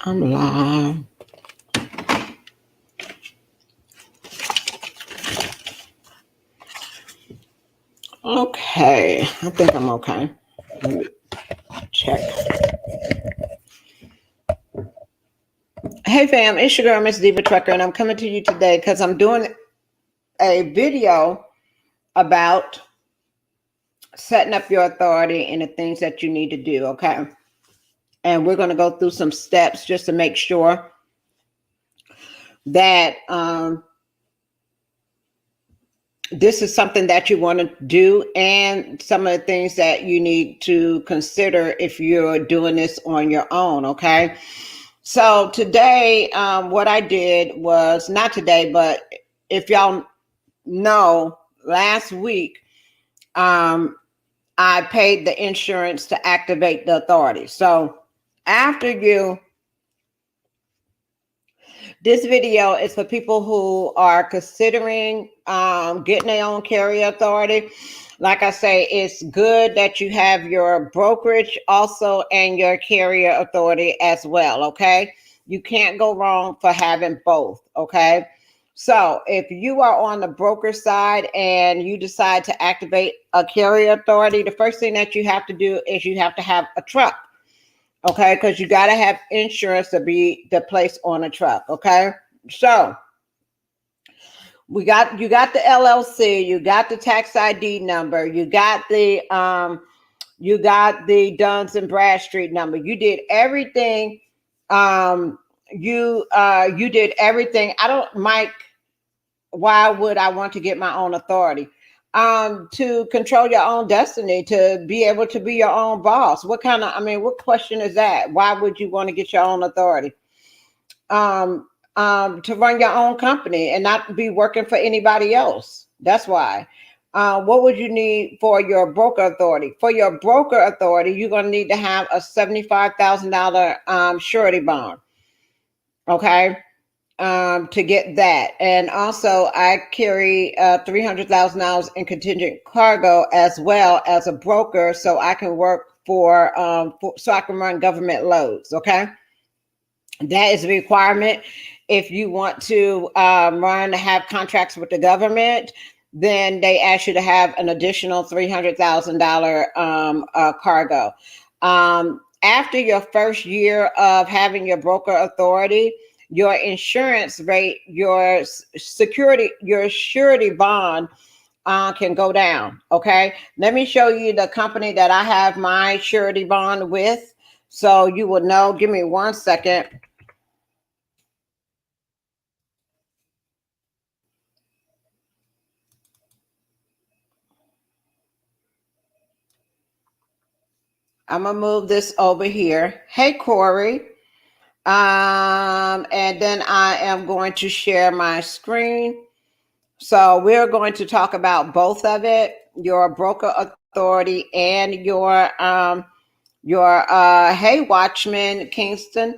I'm live. Okay, I think I'm okay. Let me check. Hey fam, it's your girl Miss Diva Trucker, and I'm coming to you today because I'm doing a video about setting up your authority and the things that you need to do, okay? And we're going to go through some steps just to make sure that this is something that you want to do, and some of the things that you need to consider if you're doing this on your own, okay? So today, what I did was, not today, but if y'all know, last week, I paid the insurance to activate the authority. So after this video is for people who are considering getting their own carrier authority. Like I say, it's good that you have your brokerage also and your carrier authority as well, okay? You can't go wrong for having both, okay? So if you are on the broker side and you decide to activate a carrier authority, the first thing that you have to do is you have to have a truck, okay? Because you got to have insurance to be the place on a truck, okay? So you got the LLC, you got the tax ID number, you got the Duns and Bradstreet number. You did everything. You did everything. Mike, why would I want to get my own authority? To control your own destiny, to be able to be your own boss. What question is that? Why would you want to get your own authority? To run your own company and not be working for anybody else. That's why. What would you need for your broker authority? For your broker authority, you're going to need to have a $75,000 surety bond. Okay. To get that. And also I carry $300,000 in contingent cargo as well as a broker, so I can work so I can run government loads. Okay. That is a requirement. If you want to have contracts with the government, then they ask you to have an additional $300,000 cargo. After your first year of having your broker authority, your insurance rate, your surety bond can go down. Okay. Let me show you the company that I have my surety bond with, so you will know. Give me 1 second. I'm gonna move this over here. Hey, Corey. And then I am going to share my screen. So we're going to talk about both of it, your broker authority and your hey, Watchman Kingston,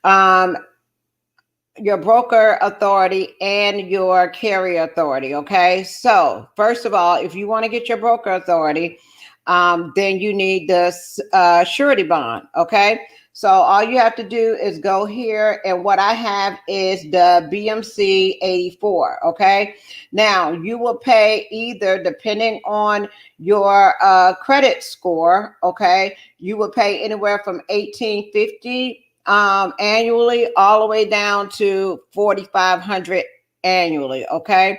your broker authority and your carrier authority. Okay. So first of all, if you want to get your broker authority, then you need this surety bond. Okay. So all you have to do is go here, and what I have is the BMC 84. Okay. Now you will pay either, depending on your credit score. Okay. You will pay anywhere from $1,850 annually all the way down to $4,500 annually. Okay.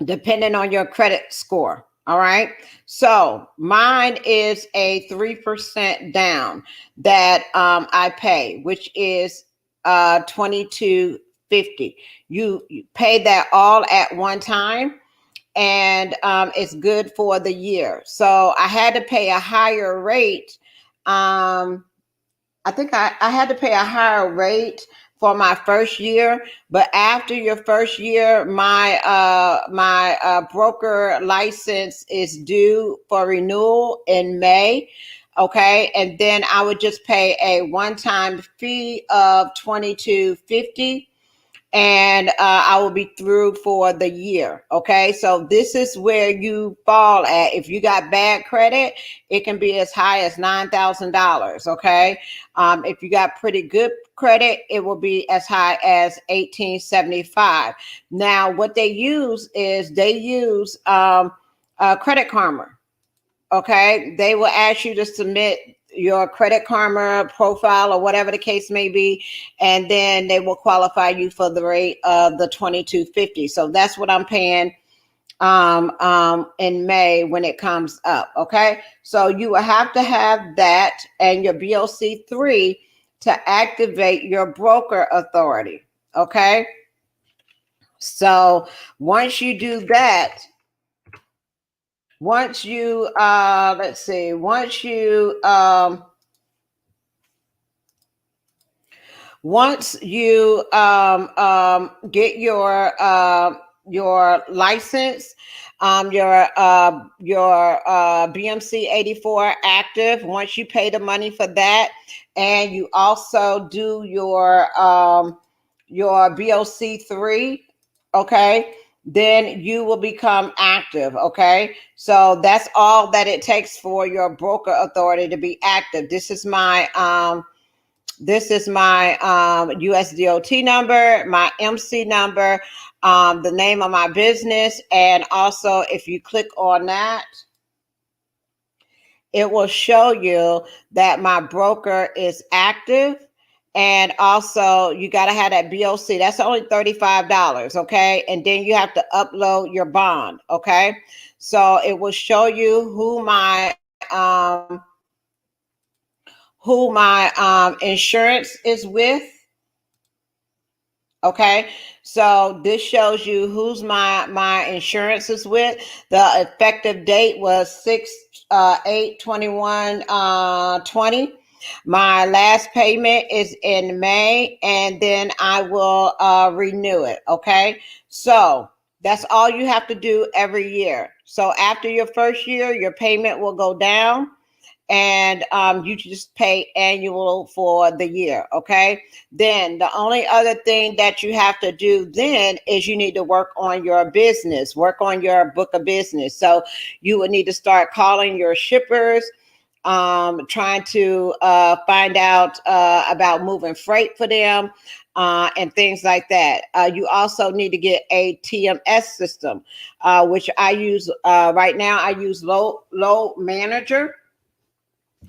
Depending on your credit score. All right. So mine is a 3% down that I pay, which is $2,250. You pay that all at one time, and it's good for the year. So I had to pay a higher rate. I think I had to pay a higher rate for my first year, but after your first year, my broker license is due for renewal in May. Okay, and then I would just pay a one-time fee of $2,250, and I will be through for the year. Okay, so this is where you fall at. If you got bad credit, it can be as high as $9,000. Okay, if you got pretty good credit, it will be as high as 1875. Now, what they use is Credit Karma. Okay, they will ask you to submit your Credit Karma profile or whatever the case may be, and then they will qualify you for the rate of the 2250. So that's what I'm paying in May when it comes up. Okay, so you will have to have that and your BOC3 to activate your broker authority. Okay, so once you do that, once you get your license, your BMC 84 active, once you pay the money for that, and you also do your BOC3, okay, then you will become active. Okay, so that's all that it takes for your broker authority to be active. This is my USDOT number, my MC number, the name of my business, and also if you click on that, it will show you that my broker is active. And also you got to have that BOC. That's only $35. Okay. And then you have to upload your bond. Okay. So it will show you who my insurance is with. Okay, so this shows you who's my insurance is with. The effective date was 6/8/21/20. My last payment is in May, and then I will renew it. Okay, so that's all you have to do every year. So after your first year, your payment will go down, and you just pay annual for the year. Okay, then the only other thing that you have to do then is you need to work on your business, work on your book of business. So you would need to start calling your shippers, trying to find out about moving freight for them, and things like that. You also need to get a TMS system, which I use right now. I use Load Manager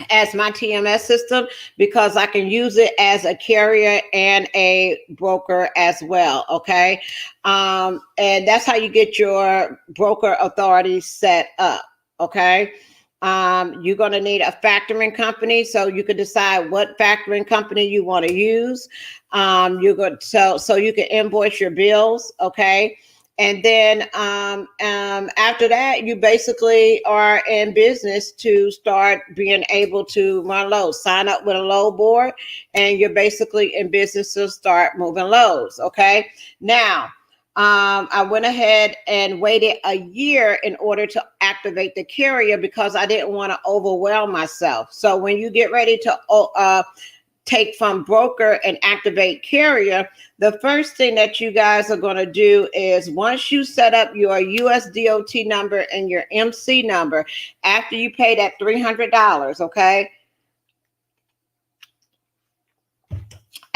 as my TMS system because I can use it as a carrier and a broker as well. Okay, and that's how you get your broker authority set up. Okay, you're going to need a factoring company, so you can decide what factoring company you want to use. You're going so you can invoice your bills. Okay. And then after that, you basically are in business to start being able to run loads. Sign up with a load board, and you're basically in business to start moving loads. Okay. Now, I went ahead and waited a year in order to activate the carrier because I didn't want to overwhelm myself. So when you get ready to take from broker and activate carrier, the first thing that you guys are going to do is once you set up your USDOT number and your MC number, after you pay that $300, okay?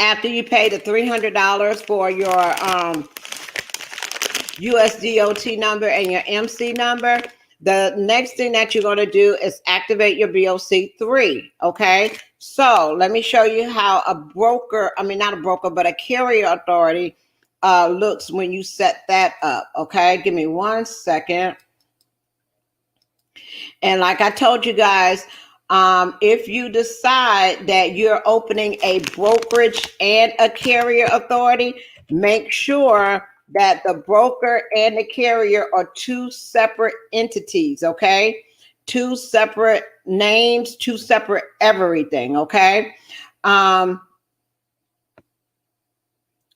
After you pay the $300 for your USDOT number and your MC number, the next thing that you're going to do is activate your BOC3, okay? So let me show you how a broker, not a broker, but a carrier authority looks when you set that up, okay? Give me 1 second. And like I told you guys, if you decide that you're opening a brokerage and a carrier authority, make sure that the broker and the carrier are two separate entities, okay? Two separate names, two separate everything, okay?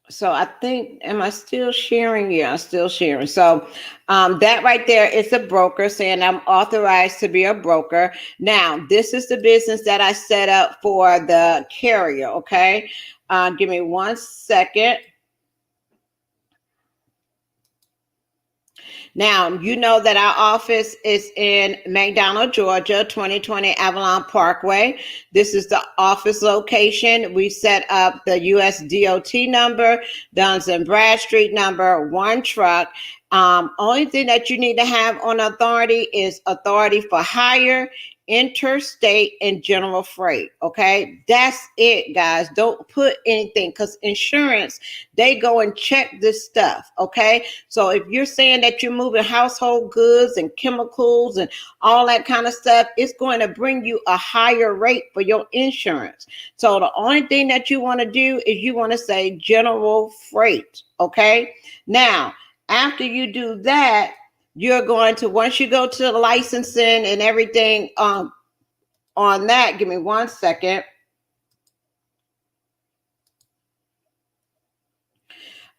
So I think, am I still sharing? Yeah, I'm still sharing. So that right there is a broker saying I'm authorized to be a broker. Now, this is the business that I set up for the carrier, okay? Give me 1 second. Now, you know that our office is in McDonough, Georgia, 2020 Avalon Parkway. This is the office location. We set up the US DOT number, Duns and Bradstreet number, one truck. Only thing that you need to have on authority is authority for hire, interstate, and general freight. Okay, that's it, guys. Don't put anything, because insurance, they go and check this stuff. Okay, so if you're saying that you're moving household goods and chemicals and all that kind of stuff, it's going to bring you a higher rate for your insurance. So the only thing that you want to do is you want to say general freight. Okay, now after you do that, you're going to, once you go to the licensing and everything on that, give me 1 second.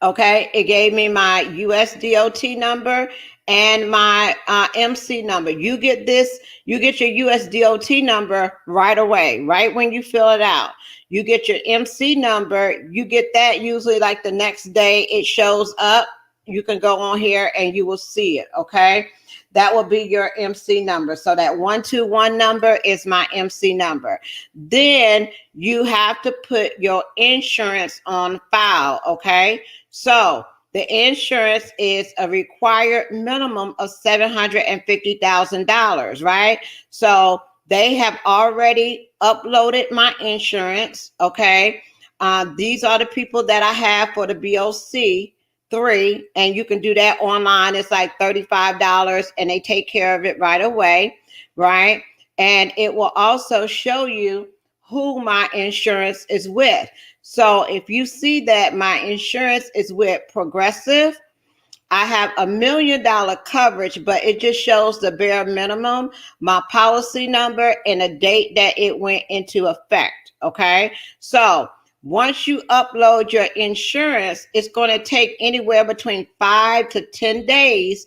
Okay, it gave me my US DOT number and my MC number. You get this, you get your US DOT number right away, right when you fill it out. You get your MC number, you get that usually like the next day it shows up. You can go on here and you will see it. Okay, that will be your MC number. So that 121 number is my MC number. Then you have to put your insurance on file. Okay, so the insurance is a required minimum of $750,000, right? So they have already uploaded my insurance. Okay, these are the people that I have for the BOC 3, and you can do that online. It's like $35 and they take care of it right away, right? And it will also show you who my insurance is with. So if you see that my insurance is with Progressive, I have $1 million coverage, but it just shows the bare minimum, my policy number, and a date that it went into effect. Okay, so once you upload your insurance, it's going to take anywhere between 5 to 10 days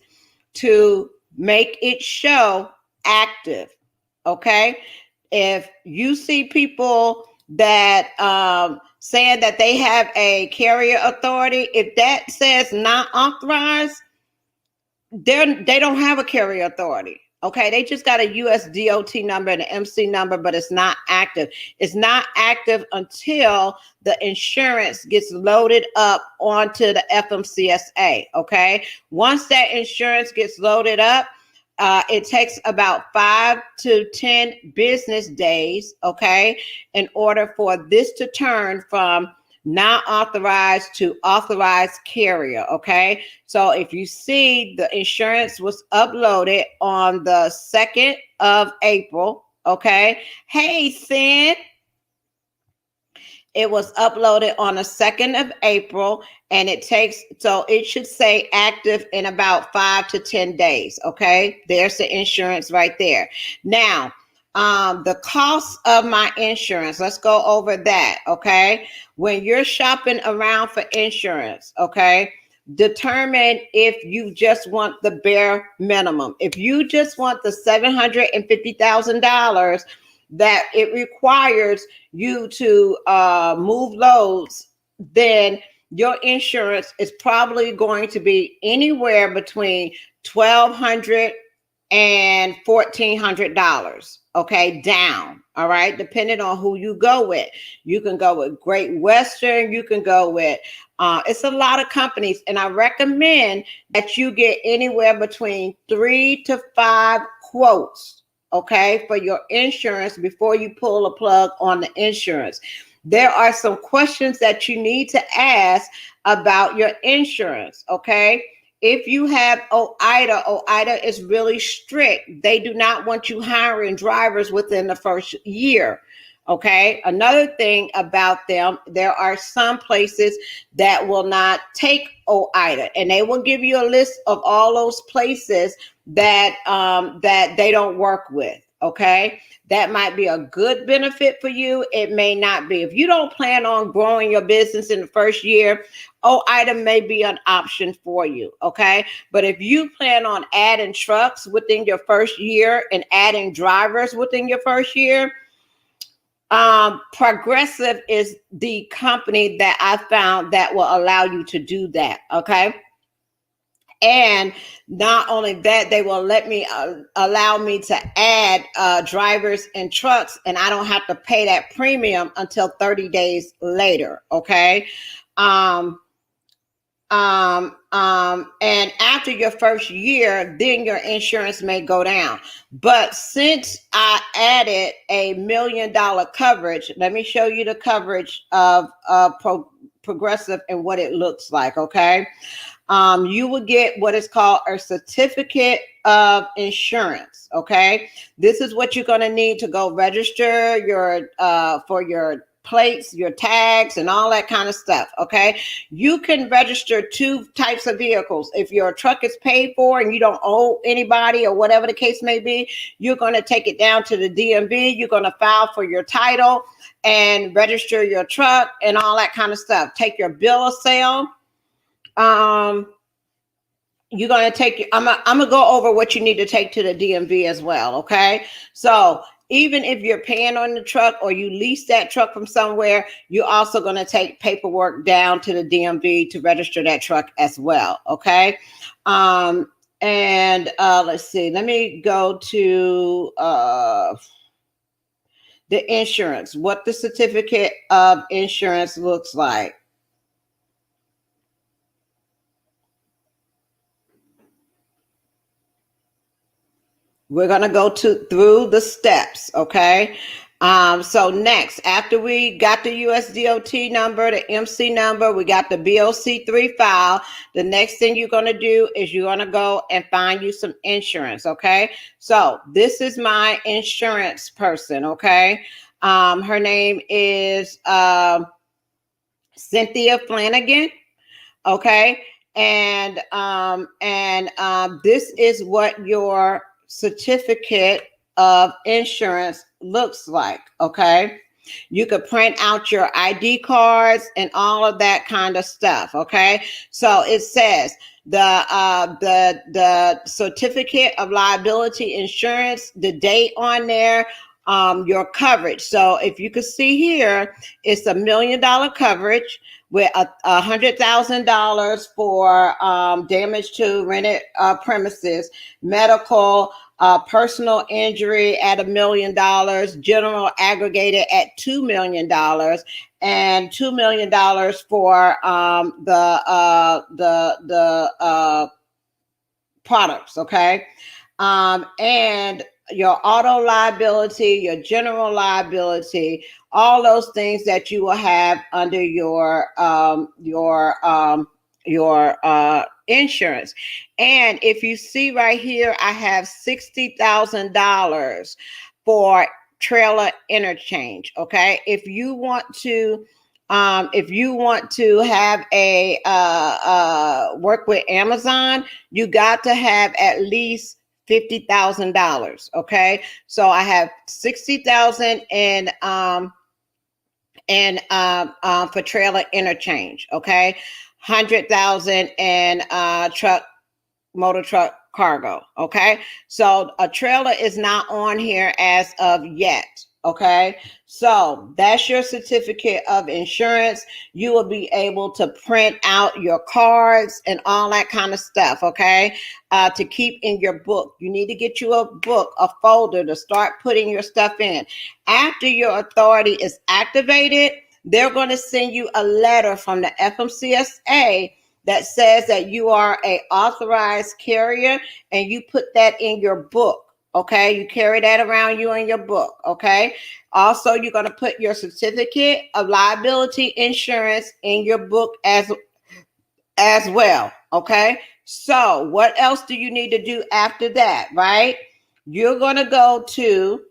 to make it show active. Okay, if you see people that saying that they have a carrier authority, if that says not authorized, they don't have a carrier authority. Okay, they just got a US DOT number and an MC number, but it's not active. It's not active until the insurance gets loaded up onto the FMCSA. Okay, once that insurance gets loaded up, it takes about 5 to 10 business days, okay, in order for this to turn from not authorized to authorized carrier. Okay, so if you see the insurance was uploaded on the 2nd of April, okay, hey Sin, it was uploaded on the 2nd of April, and it takes, so it should say active in about 5 to 10 days. Okay, there's the insurance right there. Now the cost of my insurance, let's go over that. Okay, when you're shopping around for insurance, okay, determine if you just want the bare minimum. If you just want the $750,000 that it requires you to move loads, then your insurance is probably going to be anywhere between $1,200 and $1,400, okay, down. All right, depending on who you go with. You can go with Great Western, you can go with it's a lot of companies, and I recommend that you get anywhere between 3 to 5 quotes, okay, for your insurance before you pull a plug on the insurance. There are some questions that you need to ask about your insurance. Okay, if you have OIDA is really strict. They do not want you hiring drivers within the first year. Okay, another thing about them, there are some places that will not take OIDA, and they will give you a list of all those places that that they don't work with. Okay, that might be a good benefit for you. It may not be. If you don't plan on growing your business in the first year, OIDA may be an option for you. Okay, but if you plan on adding trucks within your first year and adding drivers within your first year, Progressive is the company that I found that will allow you to do that. Okay, And not only that, they will let me allow me to add drivers and trucks, and I don't have to pay that premium until 30 days later. Okay. And after your first year, then your insurance may go down. But since I added $1 million coverage, let me show you the coverage of Progressive and what it looks like. Okay. You will get what is called a certificate of insurance. Okay. This is what you're going to need to go register your, for your plates, your tags, and all that kind of stuff. Okay. You can register 2 types of vehicles. If your truck is paid for and you don't owe anybody or whatever the case may be, you're going to take it down to the DMV. You're going to file for your title and register your truck and all that kind of stuff. Take your bill of sale. You're going to take, I'm going to go over what you need to take to the DMV as well. Okay. So even if you're paying on the truck or you lease that truck from somewhere, you're also going to take paperwork down to the DMV to register that truck as well. Okay. Let's see, let me go to, the insurance, what the certificate of insurance looks like. We're going to go through the steps. Okay. So next, after we got the USDOT number, the MC number, we got the BOC3 file. The next thing you're going to do is you're going to go and find you some insurance. Okay. So this is my insurance person. Okay. Her name is, Cynthia Flanagan. Okay. And this is what your certificate of insurance looks like. Okay. You could print out your ID cards and all of that kind of stuff. Okay. So it says the certificate of liability insurance, the date on there, your coverage. So if you could see here, it's $1 million coverage with $100,000 for damage to rented premises, medical, personal injury at $1 million, general aggregated at $2 million, and $2 million for the products. Okay. And your auto liability, your general liability, all those things that you will have under your insurance. And if you see right here, I have $60,000 for trailer interchange. Okay. If you want to have a work with Amazon, you got to have at least $50,000. Okay. So I have 60,000 and for trailer interchange. Okay. 100,000 and motor truck cargo. Okay. So a trailer is not on here as of yet. Okay. So that's your certificate of insurance. You will be able to print out your cards and all that kind of stuff. Okay. To keep in your book. You need to get you a book, a folder to start putting your stuff in. After your authority is activated, they're going to send you a letter from the FMCSA that says that you are an authorized carrier, and you put that in your book. Okay. You carry that around you in your book. Okay. Also, you're going to put your certificate of liability insurance in your book as well. Okay. So what else do you need to do after that? Right. You're going to go to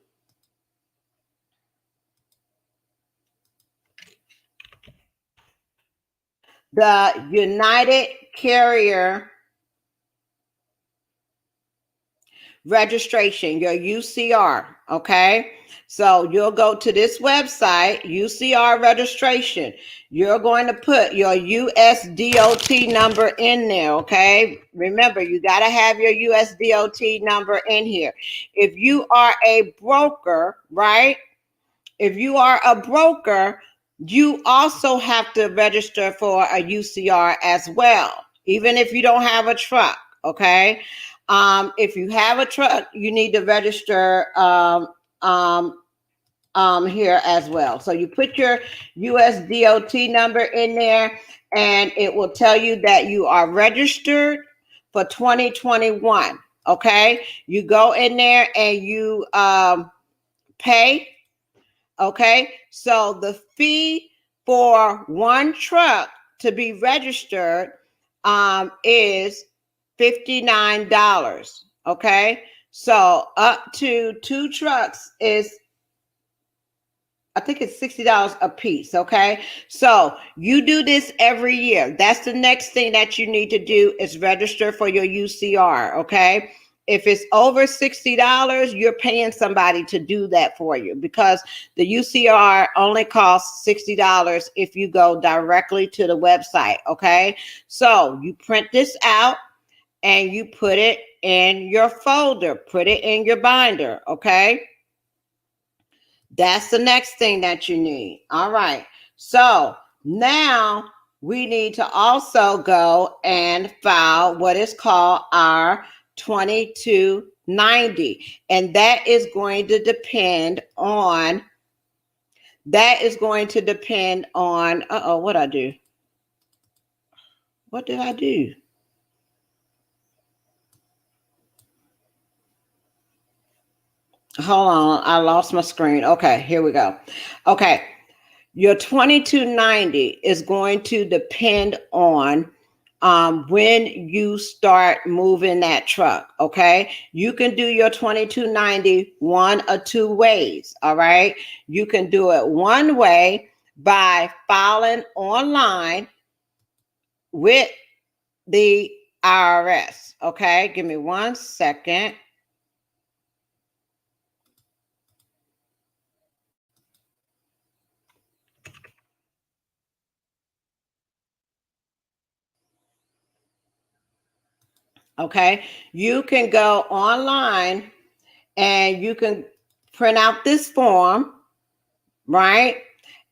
the United Carrier registration, your UCR. Okay. So you'll go to this website, UCR registration. You're going to put your USDOT number in there. Okay. Remember, you got to have your USDOT number in here. If you are a broker, right? If you are a broker, you also have to register for a UCR as well. even if you don't have a truck. Okay. If you have a truck, you need to register here as well. So you put your USDOT number in there, and it will tell you that you are registered for 2021. Okay. You go in there and you pay. Okay. So the fee for one truck to be registered is $59. Okay. So up to 2 trucks is, I think it's $60 a piece. Okay. So you do this every year. That's the next thing that you need to do, is register for your UCR. Okay. If it's over $60, you're paying somebody to do that for you, because the UCR only costs $60 if you go directly to the website. Okay. So you print this out and you put it in your folder, put it in your binder. Okay. That's the next thing that you need. All right. So now we need to also go and file what is called our 2290. And that is going to depend on, what I do? What did I do? Hold on, I lost my screen. Okay, here we go. Okay, your 2290 is going to depend on when you start moving that truck. Okay, you can do your 2290 one or two ways. All right, you can do it one way by filing online with the IRS. Okay, give me 1 second. Okay, you can go online and you can print out this form, right?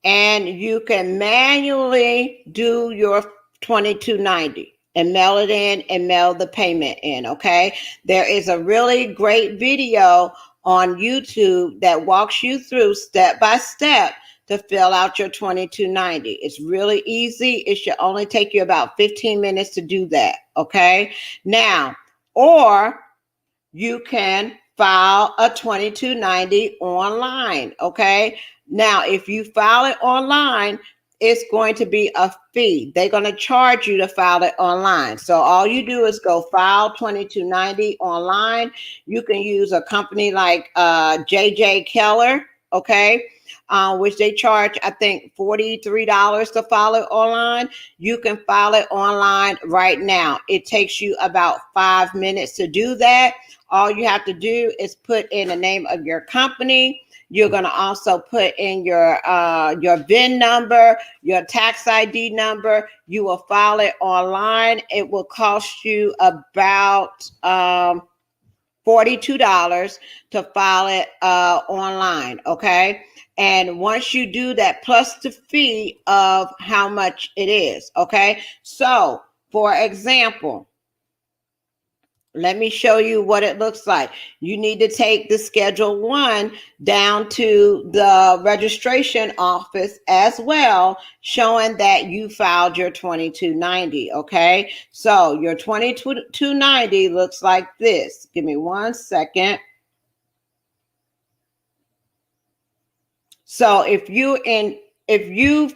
And you can manually do your 2290 and mail it in and mail the payment in. Okay, there is a really great video on YouTube that walks you through step by step to fill out your 2290. It's really easy. It should only take you about 15 minutes to do that. Okay, now, or you can file a 2290 online. Okay, now if you file it online, it's going to be a fee. They're going to charge you to file it online. So all you do is go file 2290 online. You can use a company like JJ Keller. Okay, which they charge, I think, $43 to file it online. You can file it online right now. It takes you about 5 minutes to do that. All you have to do is put in the name of your company. You're going to also put in your VIN number, your tax ID number. You will file it online. It will cost you about $42 to file it online. Okay. And once you do that, plus the fee of how much it is. Okay. So, for example, let me show you what it looks like. You need to take the Schedule 1 down to the registration office as well, showing that you filed your 2290. Okay. So your 2290 looks like this. Give me 1 second. So if you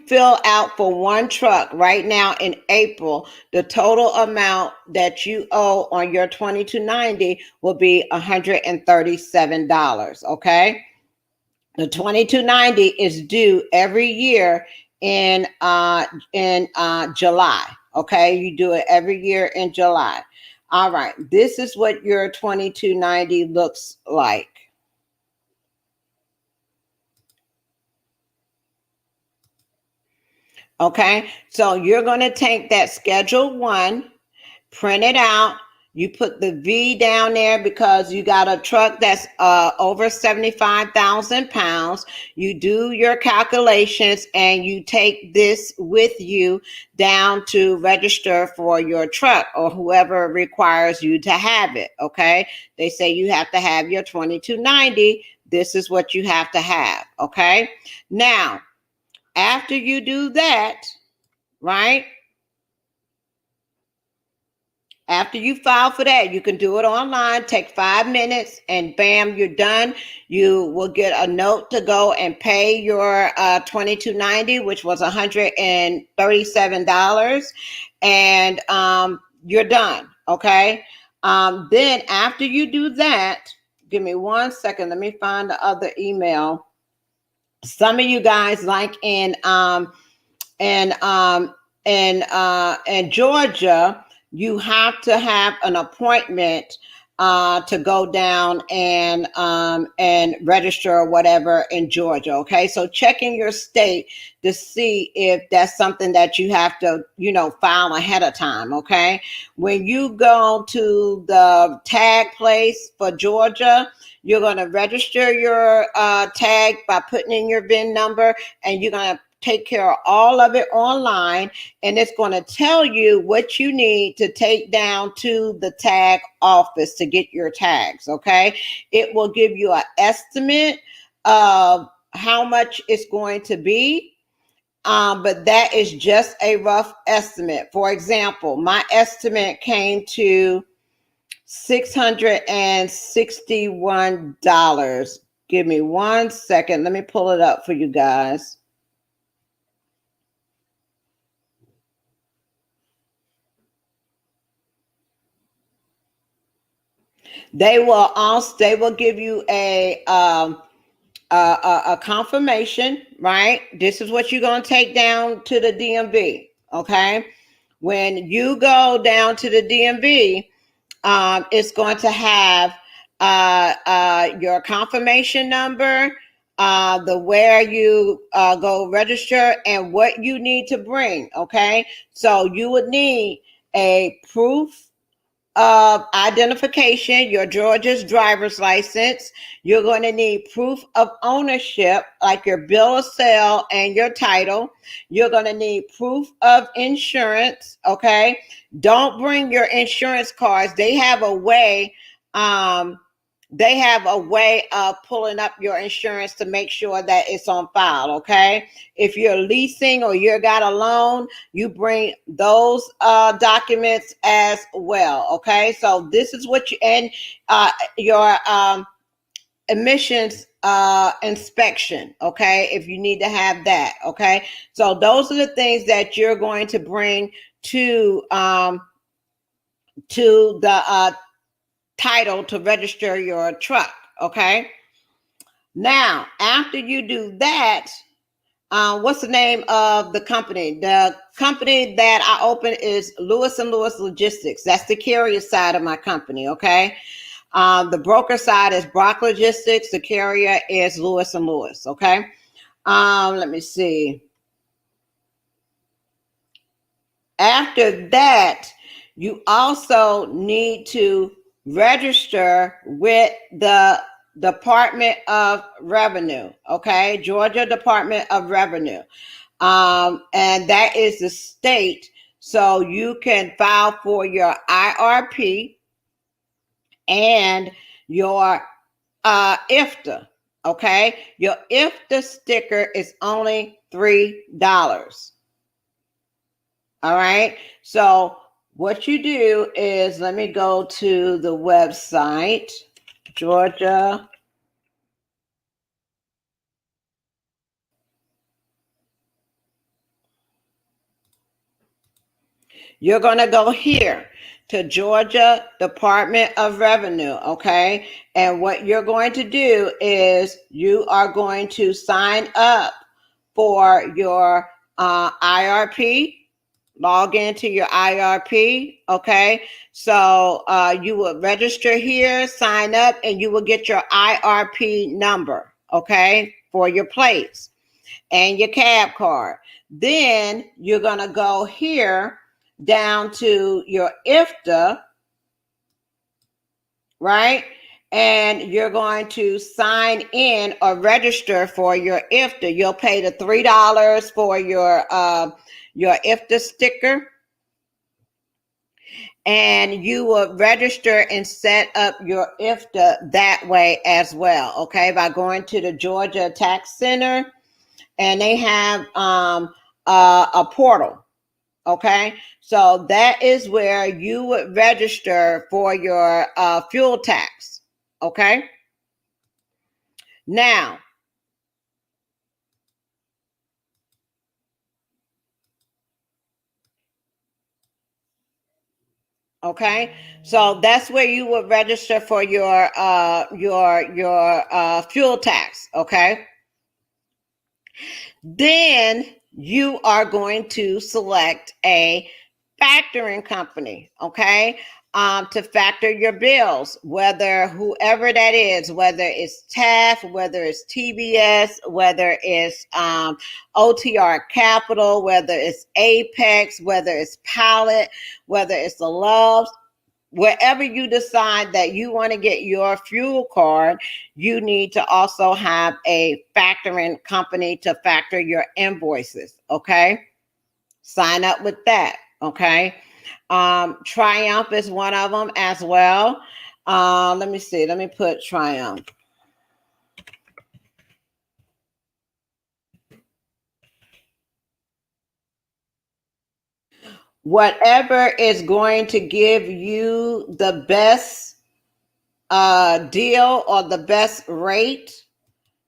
fill out for one truck right now in April, the total amount that you owe on your 2290 will be $137. Okay. The 2290 is due every year in July. Okay. You do it every year in July. All right. This is what your 2290 looks like. Okay, so you're going to take that Schedule 1, print it out, You put the V down there because you got a truck that's over 75,000 pounds. You do your calculations and you take this with you down to register for your truck or whoever requires you to have it. Okay. They say you have to have your 2290. This is what you have to have. Okay. Now, after you do that, right? After you file for that, you can do it online, take 5 minutes, and bam, you're done. You will get a note to go and pay your $22.90, which was $137, and you're done. Okay. Then after you do that, give me 1 second. Let me find the other email. Some of you guys, like in Georgia, you have to have an appointment to go down and register or whatever in Georgia. Okay, so check in your state to see if that's something that you have to, file ahead of time. Okay, when you go to the tag place for Georgia, you're going to register your tag by putting in your VIN number, and you're going to take care of all of it online, and it's going to tell you what you need to take down to the tag office to get your tags. Okay, it will give you an estimate of how much it's going to be, but that is just a rough estimate. For example, my estimate came to $661. Give me 1 second. Let me pull it up for you guys. They will give you a confirmation, right? This is what you're going to take down to the DMV. Okay. When you go down to the DMV, it's going to have your confirmation number, the where you go register, and what you need to bring. Okay. So you would need a proof of identification, your Georgia's driver's license. You're going to need proof of ownership, like your bill of sale and your title. You're going to need proof of insurance. Okay. Don't bring your insurance cards. They have a way of pulling up your insurance to make sure that it's on file. Okay. If you're leasing or you got a loan, you bring those documents as well. Okay. So this is what your emissions inspection. Okay. If you need to have that. Okay. So those are the things that you're going to bring to the title to register your truck. Okay. Now, after you do that, what's the name of the company? The company that I opened is Lewis and Lewis Logistics. That's the carrier side of my company. Okay. The broker side is Brock Logistics. The carrier is Lewis and Lewis. Okay. Let me see. After that, you also need to register with the Department of Revenue. Okay, Georgia Department of Revenue, and that is the state. So you can file for your IRP and your IFTA. Okay, your IFTA sticker is only $3. All right. So what you do is, let me go to the website, Georgia. You're going to go here to Georgia Department of Revenue. Okay. And what you're going to do is you are going to sign up for your IRP. Log into your IRP. Okay. So you will register here, sign up, and you will get your IRP number. Okay. For your plates and your cab card. Then you're going to go here down to your IFTA. right? And you're going to sign in or register for your IFTA. You'll pay the $3 for your IFTA sticker, and you will register and set up your IFTA that way as well, okay? By going to the Georgia Tax Center, and they have a portal, okay? So that is where you would register for your fuel tax, okay? Now, okay, so that's where you would register for your fuel tax, okay? Then you are going to select a factoring company, okay, to factor your bills, whether whoever that is, whether it's TAF, whether it's TBS, whether it's OTR Capital, whether it's Apex, whether it's Pallet, whether it's the Loves. Wherever you decide that you want to get your fuel card, you need to also have a factoring company to factor your invoices, okay? Sign up with that, okay? Triumph is one of them as well. Let me see. Let me put Triumph. Whatever is going to give you the best deal or the best rate,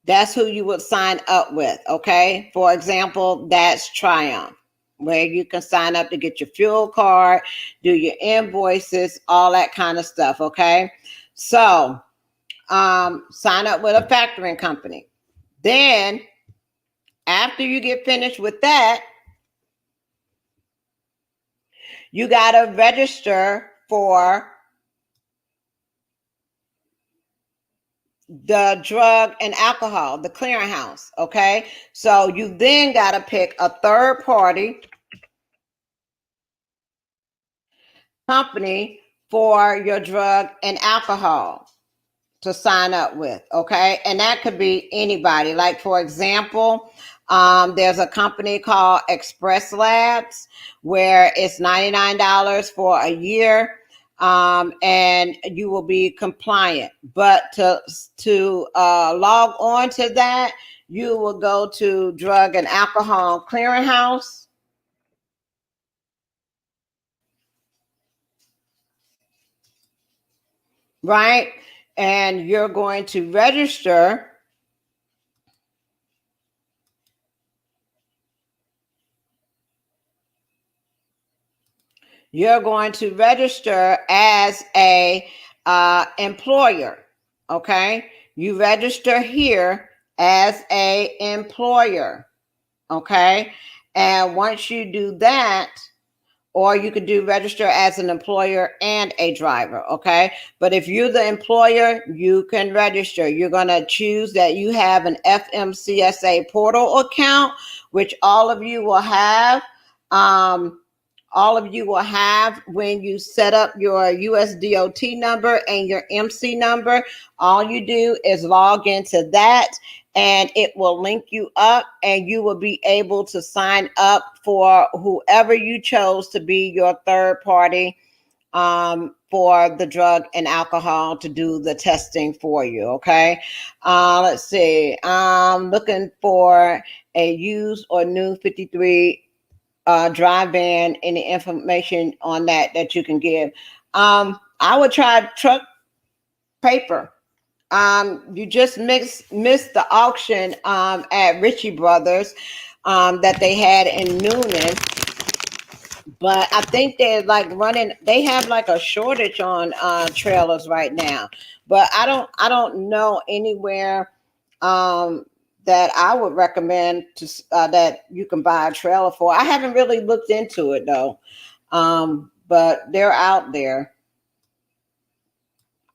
that's who you would sign up with, okay? For example, that's Triumph, where you can sign up to get your fuel card, do your invoices, all that kind of stuff, okay? So sign up with a factoring company. Then, after you get finished with that, you got to register for the drug and alcohol, the clearinghouse, okay? So you then got to pick a third party company for your drug and alcohol to sign up with, okay? And that could be anybody. Like, for example, there's a company called Express Labs where it's $99 for a year, and you will be compliant. But to log on to that, you will go to Drug and Alcohol Clearinghouse. Right? And you're going to register. You're going to register as a employer, okay? You register here as a employer, okay? And once you do that, or you could do register as an employer and a driver, okay? But if you're the employer, you can register. You're going to choose that you have an FMCSA portal account, which all of you will have. All of you will have when you set up your USDOT number and your MC number. All you do is log into that, and it will link you up, and you will be able to sign up for whoever you chose to be your third party for the drug and alcohol to do the testing for you, okay? Let's see. I'm looking for a used or new 53 dry van. Any information on that you can give. I would try truck paper. You just missed the auction at Ritchie Brothers that they had in Noonan, but I think they're like running. They have like a shortage on trailers right now, but I don't know anywhere that I would recommend to that you can buy a trailer for. I haven't really looked into it though, but they're out there.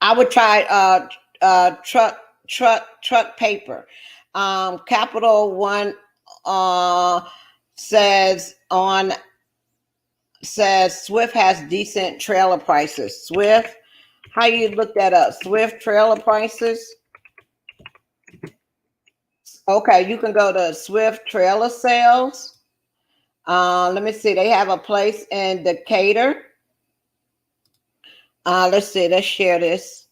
I would try truck paper. Capital One says Swift has decent trailer prices. Swift, How you look that up? Swift trailer prices. Okay, you can go to Swift trailer sales. Let me see. They have a place in Decatur. Let's see. Let's share this.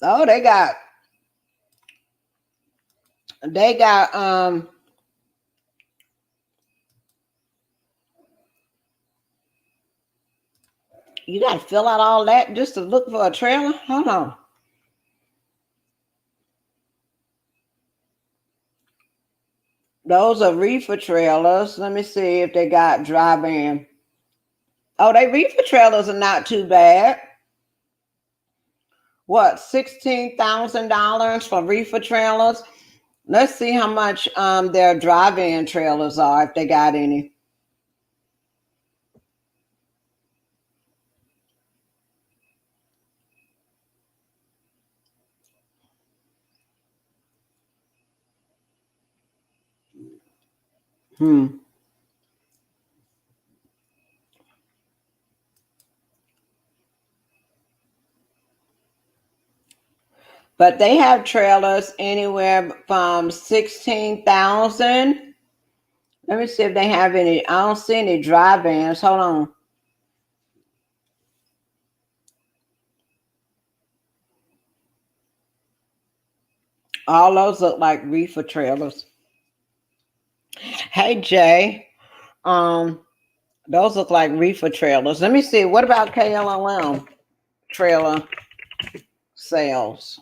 Oh, they got you got to fill out all that just to look for a trailer. Hold on. Those are reefer trailers. Let me see if they got drive-in. Oh, they reefer trailers are not too bad. What, $16,000 for reefer trailers? Let's see how much their drive-in trailers are, if they got any. But they have trailers anywhere from 16,000. Let me see if they have any. I don't see any drive-ins. Hold on. All those look like reefer trailers. Hey Jay, those look like reefer trailers. Let me see. What about KLLM trailer sales?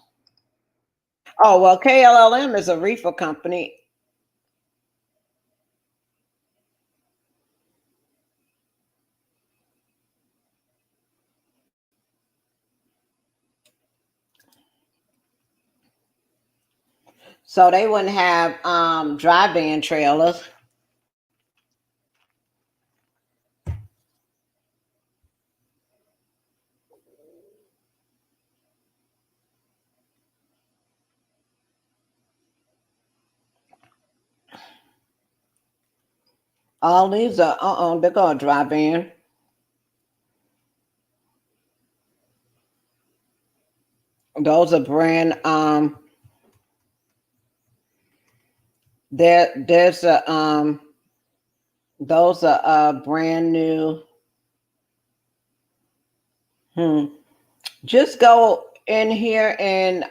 Oh well, KLLM is a reefer company. So they wouldn't have drive-in trailers. All these are they're gonna drive in. Those are brand there's a those are brand new. Just go in here and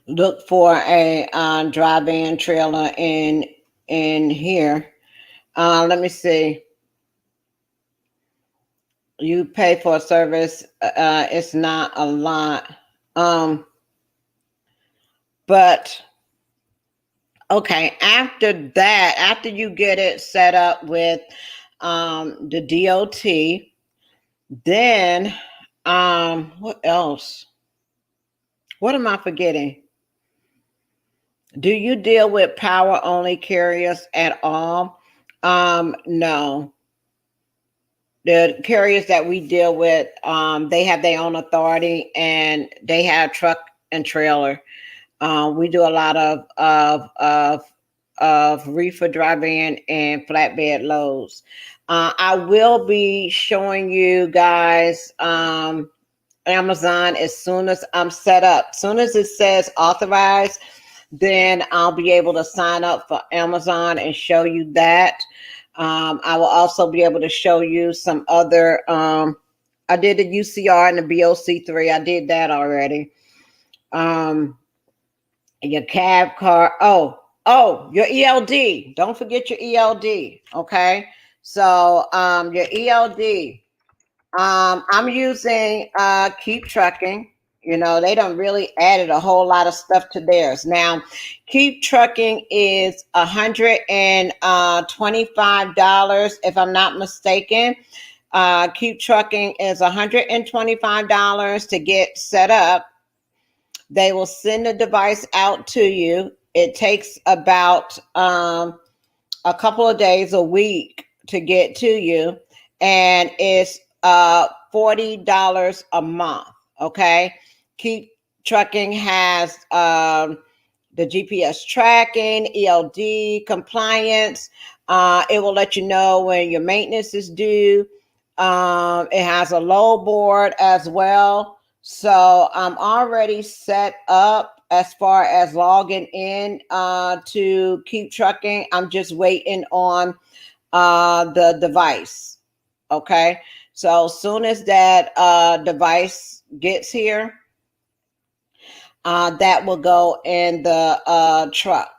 look for a drive-in trailer in here. Let me see. You pay for a service. It's not a lot. But okay, after that, after you get it set up with the DOT, then what else? What am I forgetting? Do you deal with power only carriers at all? No. The carriers that we deal with, they have their own authority and they have truck and trailer. We do a lot of reefer drive-in and flatbed loads. I will be showing you guys Amazon as soon as I'm set up. As soon as it says authorized, then I'll be able to sign up for Amazon and show you that. I will also be able to show you some other. I did the UCR and the BOC3. I did that already. Your cab car. Oh, your ELD. Don't forget your ELD. Okay. So your ELD. I'm using Keep Trucking. You know, they done really added a whole lot of stuff to theirs. Now, Keep Trucking is $125, if I'm not mistaken. Keep Trucking is $125 to get set up. They will send the device out to you. It takes about a couple of days, a week to get to you, and it's $40 a month. Okay, Keep Trucking has the GPS tracking, ELD compliance. It will let you know when your maintenance is due. It has a load board as well. So I'm already set up as far as logging in to Keep Trucking. I'm just waiting on the device. Okay. So as soon as that device gets here, that will go in the truck.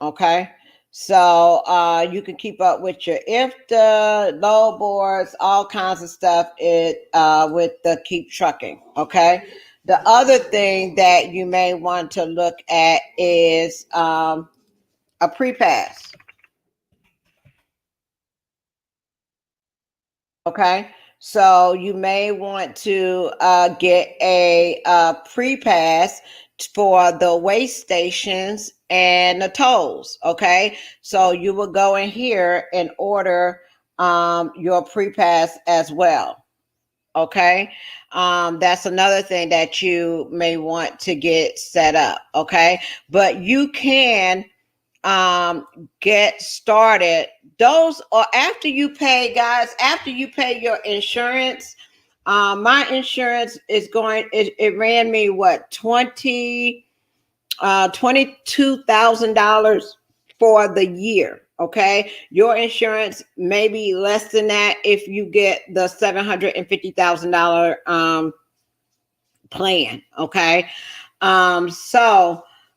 Okay. So you can keep up with your IFTA, load boards, all kinds of stuff with the Keep Trucking. Okay. The other thing that you may want to look at is a pre-pass. Okay. So you may want to get a pre-pass for the weigh stations and the tolls. Okay. So you will go in here and order your pre-pass as well. Okay. That's another thing that you may want to get set up. Okay. But you can get started. Those are after you pay, guys, after you pay your insurance. My insurance is going, it ran me what, $22,000 for the year. Okay. Your insurance may be less than that if you get the $750,000 plan. Okay.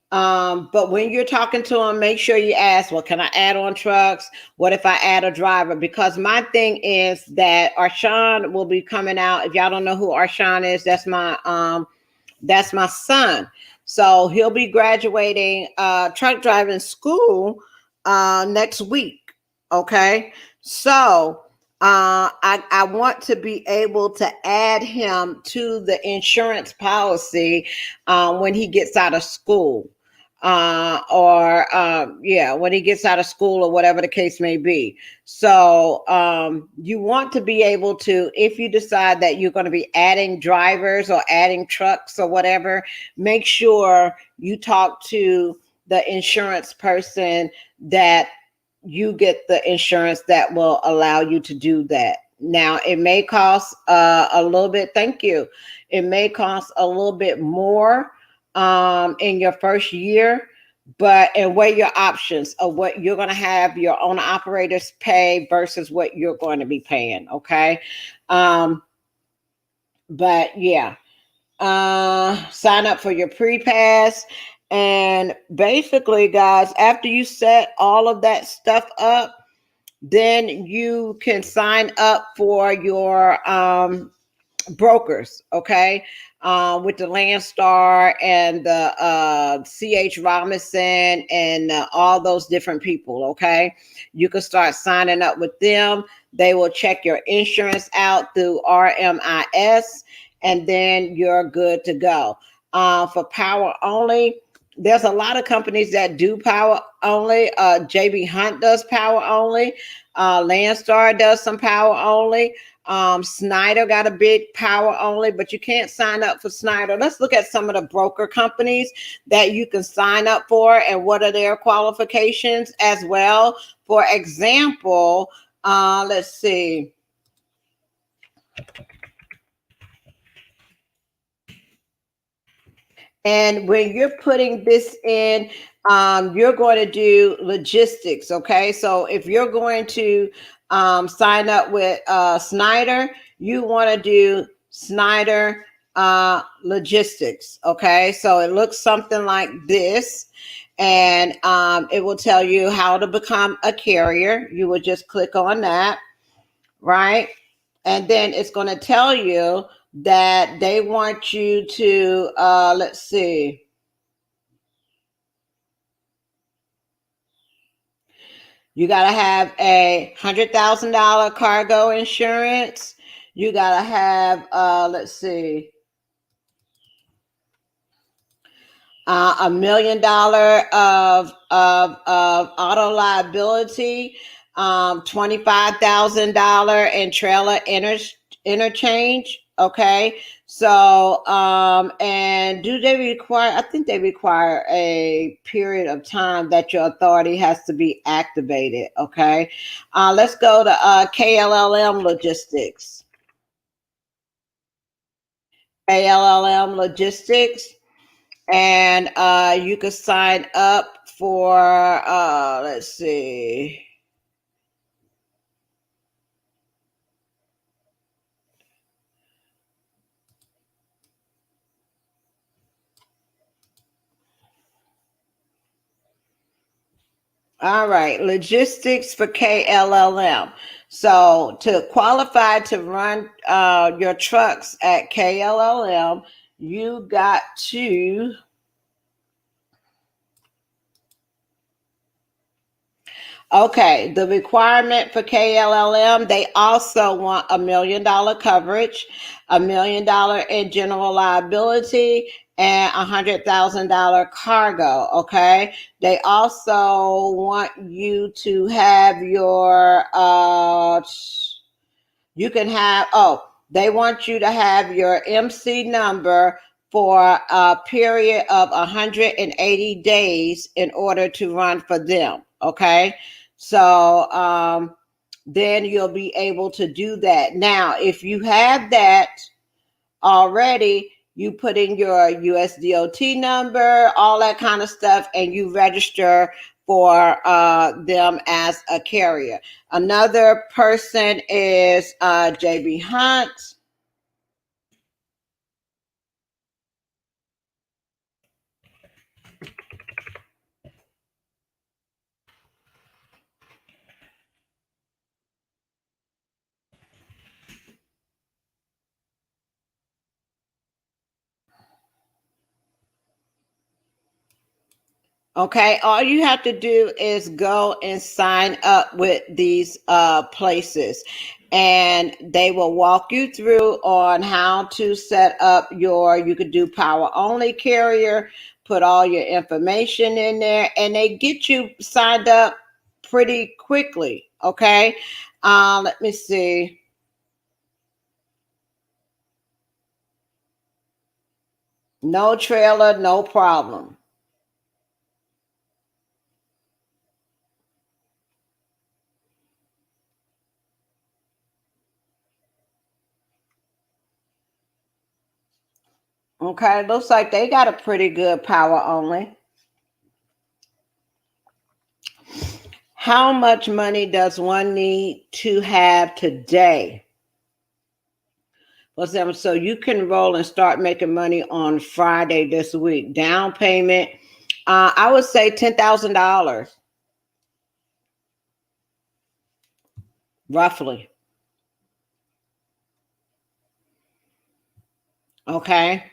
But when you're talking to them, make sure you ask, well, can I add on trucks? What if I add a driver? Because my thing is that Arshawn will be coming out. If y'all don't know who Arshawn is, that's my son. So he'll be graduating truck driving school next week. Okay. So I want to be able to add him to the insurance policy when he gets out of school. When he gets out of school or whatever the case may be. So you want to be able to, if you decide that you're going to be adding drivers or adding trucks or whatever, make sure you talk to the insurance person that you get the insurance that will allow you to do that. Now, it may cost a little bit. Thank you. It may cost a little bit more in your first year, and weigh your options of what you're going to have your own operators pay versus what you're going to be paying. Okay. But yeah, sign up for your pre-pass. And basically, guys, after you set all of that stuff up, then you can sign up for your brokers, okay, with the Landstar and the CH Robinson and all those different people, okay. You can start signing up with them. They will check your insurance out through RMIS, and then you're good to go. For power only, there's a lot of companies that do power only. JB Hunt does power only. Landstar does some power only. Snyder got a big power only, but you can't sign up for Snyder. Let's look at some of the broker companies that you can sign up for and what are their qualifications as well. For example, let's see. And when you're putting this in, you're going to do logistics. Okay. So if you're going to sign up with Snyder, you want to do Snyder logistics. Okay. So it looks something like this. And it will tell you how to become a carrier. You would just click on that. Right. And then it's going to tell you that they want you to, let's see. You got to have a $100,000 cargo insurance. You got to have, let's see, $1 million of auto liability, $25,000 in trailer interchange. Okay, so and do they require, I think they require a period of time that your authority has to be activated. Okay, let's go to KLLM Logistics. KLLM Logistics, and you can sign up for let's see. All right, logistics for KLLM. So to qualify to run your trucks at KLLM, you got to, okay, the requirement for KLLM, they also want $1 million coverage, $1 million in general liability, and $100,000 cargo. Okay. They also want you to have your, you can have, oh, they want you to have your MC number for a period of 180 days in order to run for them. Okay. So then you'll be able to do that. Now, if you have that already, you put in your USDOT number, all that kind of stuff, and you register for them as a carrier. Another person is JB Hunt. Okay, all you have to do is go and sign up with these places, and they will walk you through on how to set up your, you could do power only carrier, put all your information in there, and they get you signed up pretty quickly. Okay, let me see. No trailer, no problem. Okay, looks like they got a pretty good power only. How much money does one need to have today? So you can roll and start making money on Friday this week. Down payment, I would say $10,000, roughly. Okay.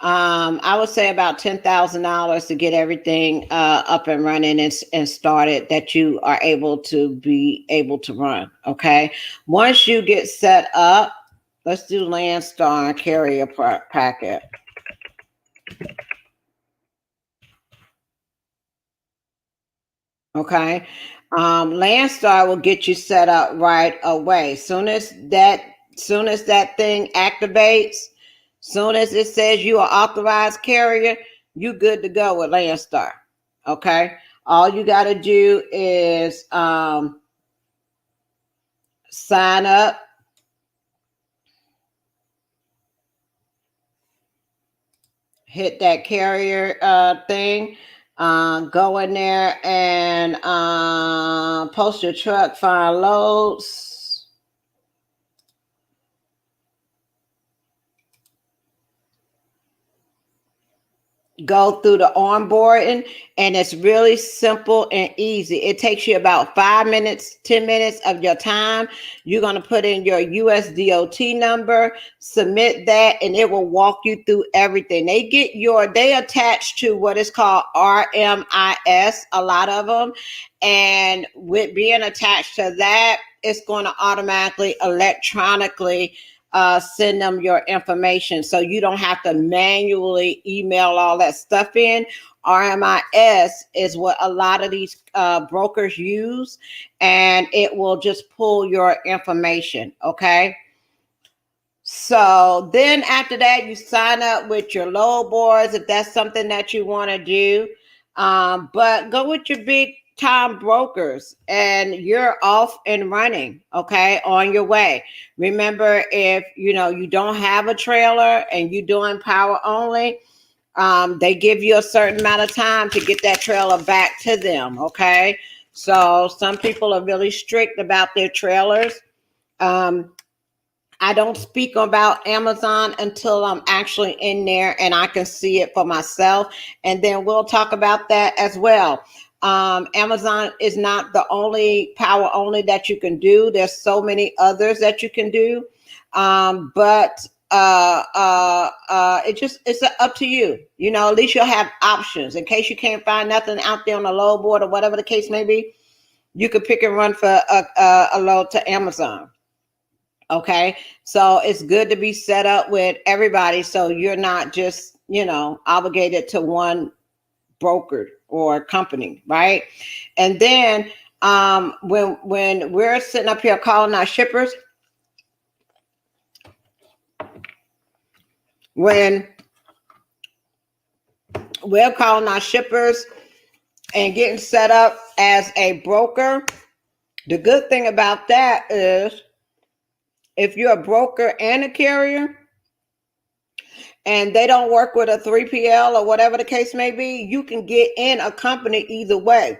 I would say about $10,000 to get everything up and running and started, that you are able to be able to run. Okay. Once you get set up, let's do Landstar and carrier packet. Okay. Landstar will get you set up right away. Soon as that thing activates, soon as it says you are authorized carrier, you good to go with Landstar. Okay. All you got to do is sign up, hit that carrier thing, go in there and post your truck, find loads. Go through the onboarding, and it's really simple and easy. It takes you about 5 minutes, 10 minutes of your time. You're going to put in your USDOT number, submit that, and it will walk you through everything. They attach to what is called RMIS, a lot of them. And with being attached to that, it's going to automatically, electronically send them your information, so you don't have to manually email all that stuff in. RMIS is what a lot of these brokers use, and it will just pull your information. Okay. So then after that, you sign up with your load boards if that's something that you want to do. But go with your big time brokers and you're off and running, okay, on your way. Remember, if you don't have a trailer and you're doing power only, they give you a certain amount of time to get that trailer back to them, okay? So some people are really strict about their trailers. I don't speak about Amazon until I'm actually in there and I can see it for myself. And then we'll talk about that as well. Amazon is not the only power only that you can do. There's so many others that you can do. But it's up to you. At least you'll have options in case you can't find nothing out there on the load board or whatever the case may be. You could pick and run for a load to Amazon. Okay, so it's good to be set up with everybody so you're not just, obligated to one broker or company, right? And then when we're sitting up here calling our shippers, when we're calling our shippers and getting set up as a broker, the good thing about that is if you're a broker and a carrier and they don't work with a 3PL or whatever the case may be, you can get in a company either way.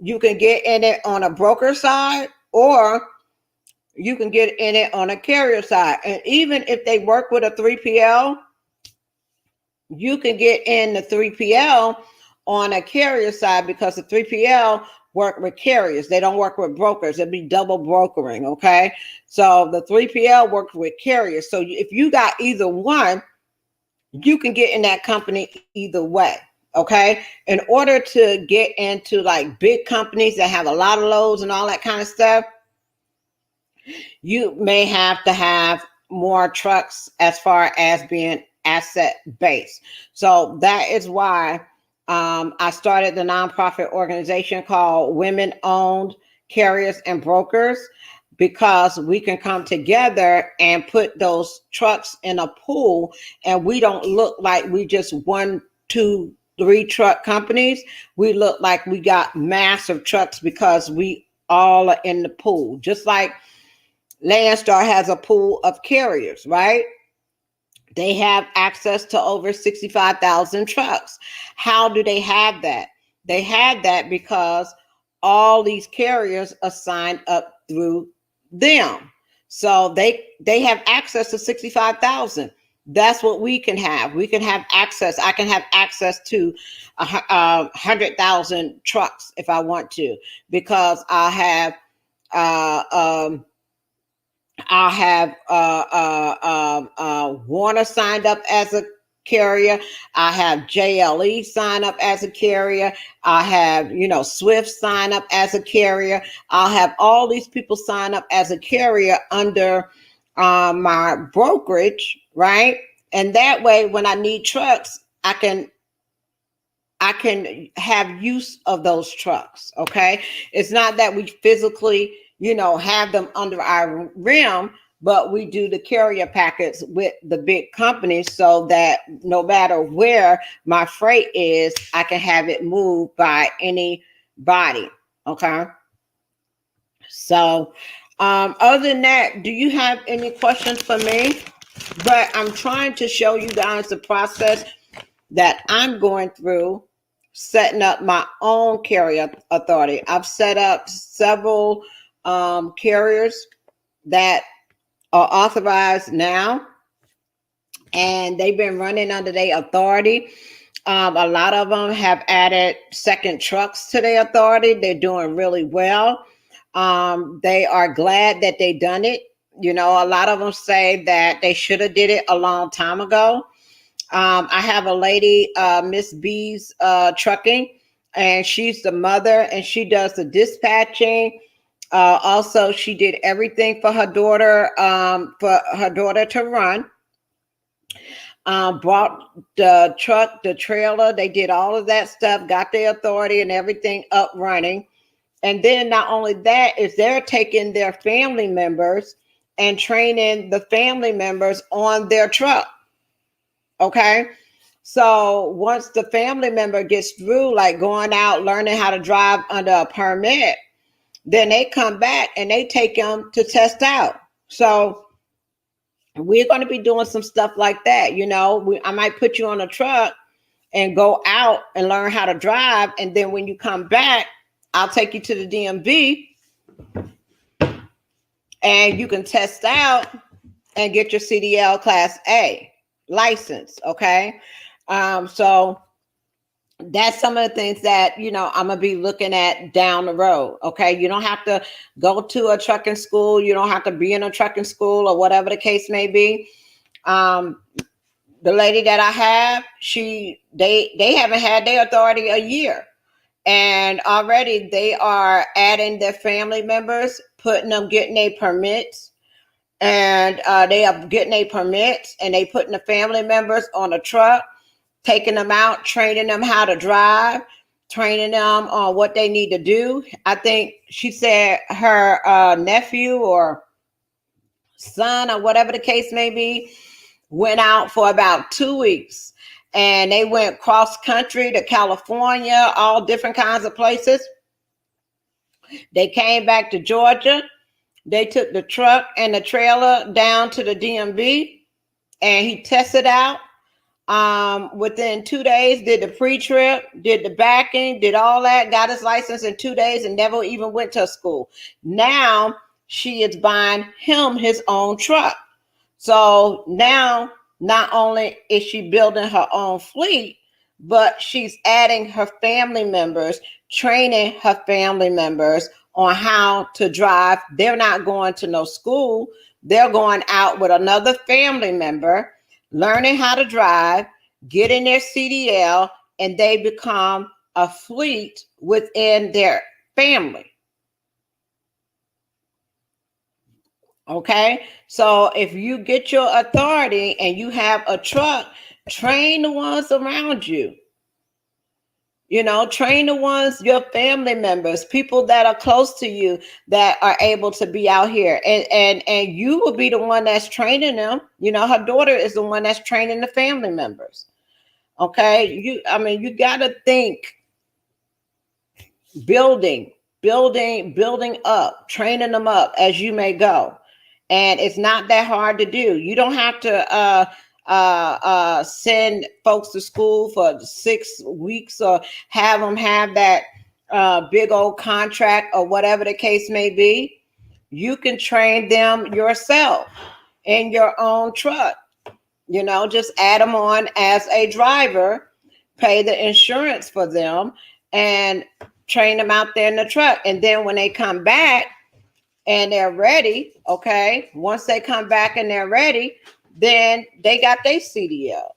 You can get in it on a broker side or you can get in it on a carrier side. And even if they work with a 3PL, you can get in the 3PL on a carrier side because the 3PL work with carriers. They don't work with brokers. It'd be double brokering, okay? So the 3PL works with carriers. So if you got either one, you can get in that company either way, okay? In order to get into like big companies that have a lot of loads and all that kind of stuff, you may have to have more trucks as far as being asset based. So that is why I started the nonprofit organization called Women Owned Carriers and Brokers, because we can come together and put those trucks in a pool and we don't look like we just 1, 2, 3 truck companies. We look like we got massive trucks because we all are in the pool. Just like Landstar has a pool of carriers, right? They have access to over 65,000 trucks. How do they have that? They have that because all these carriers are signed up through them. So they have access to 65,000. That's what we can have. We can have access. I can have access to 100,000 trucks if I want to, because I have Warner signed up as a carrier. I have JLE sign up as a carrier. I have, Swift sign up as a carrier. I'll have all these people sign up as a carrier under my brokerage, right? And that way, when I need trucks, I can have use of those trucks. Okay. It's not that we physically, have them under our rim, but we do the carrier packets with the big companies so that no matter where my freight is, I can have it moved by anybody. Okay. So, other than that, do you have any questions for me? But I'm trying to show you guys the process that I'm going through setting up my own carrier authority. I've set up several carriers that are authorized now, and they've been running under their authority. A lot of them have added second trucks to their authority. They're doing really well. They are glad that they done it. A lot of them say that they should have did it a long time ago. I have a lady, Miss B's Trucking, and she's the mother, and she does the dispatching. Also, she did everything for her daughter to run. Brought the truck, the trailer. They did all of that stuff, got their authority and everything up running. And then not only that, is they're taking their family members and training the family members on their truck. Okay. So once the family member gets through, like going out, learning how to drive under a permit, then they come back and they take them to test out. So we're going to be doing some stuff like that. I might put you on a truck and go out and learn how to drive. And then when you come back, I'll take you to the DMV and you can test out and get your CDL Class A license. Okay. So that's some of the things that, I'm going to be looking at down the road. Okay. You don't have to go to a trucking school. You don't have to be in a trucking school or whatever the case may be. The lady that I have, they haven't had their authority a year. And already they are adding their family members, getting their permits. And they are getting their permits and they putting the family members on a truck, taking them out, training them how to drive, training them on what they need to do. I think she said her nephew or son or whatever the case may be went out for about 2 weeks and they went cross country to California, all different kinds of places. They came back to Georgia. They took the truck and the trailer down to the DMV and he tested out. Within 2 days, did the pre-trip, did the backing, did all that, got his license in 2 days and never even went to school. Now she is buying him his own truck. So now not only is she building her own fleet, but she's adding her family members, training her family members on how to drive. They're not going to no school. They're going out with another family member, learning how to drive, getting their CDL, and they become a fleet within their family. Okay, so if you get your authority and you have a truck, train the ones around you. Train the ones, your family members, people that are close to you that are able to be out here, and you will be the one that's training them. Her daughter is the one that's training the family members. Okay, you got to think building up, training them up as you may go. And it's not that hard to do. You don't have to send folks to school for 6 weeks or have them have that big old contract or whatever the case may be. You can train them yourself in your own truck. Just add them on as a driver, pay the insurance for them, and train them out there in the truck. And then when they come back, and they're ready, okay, once they come back and they're ready, then they got their CDL.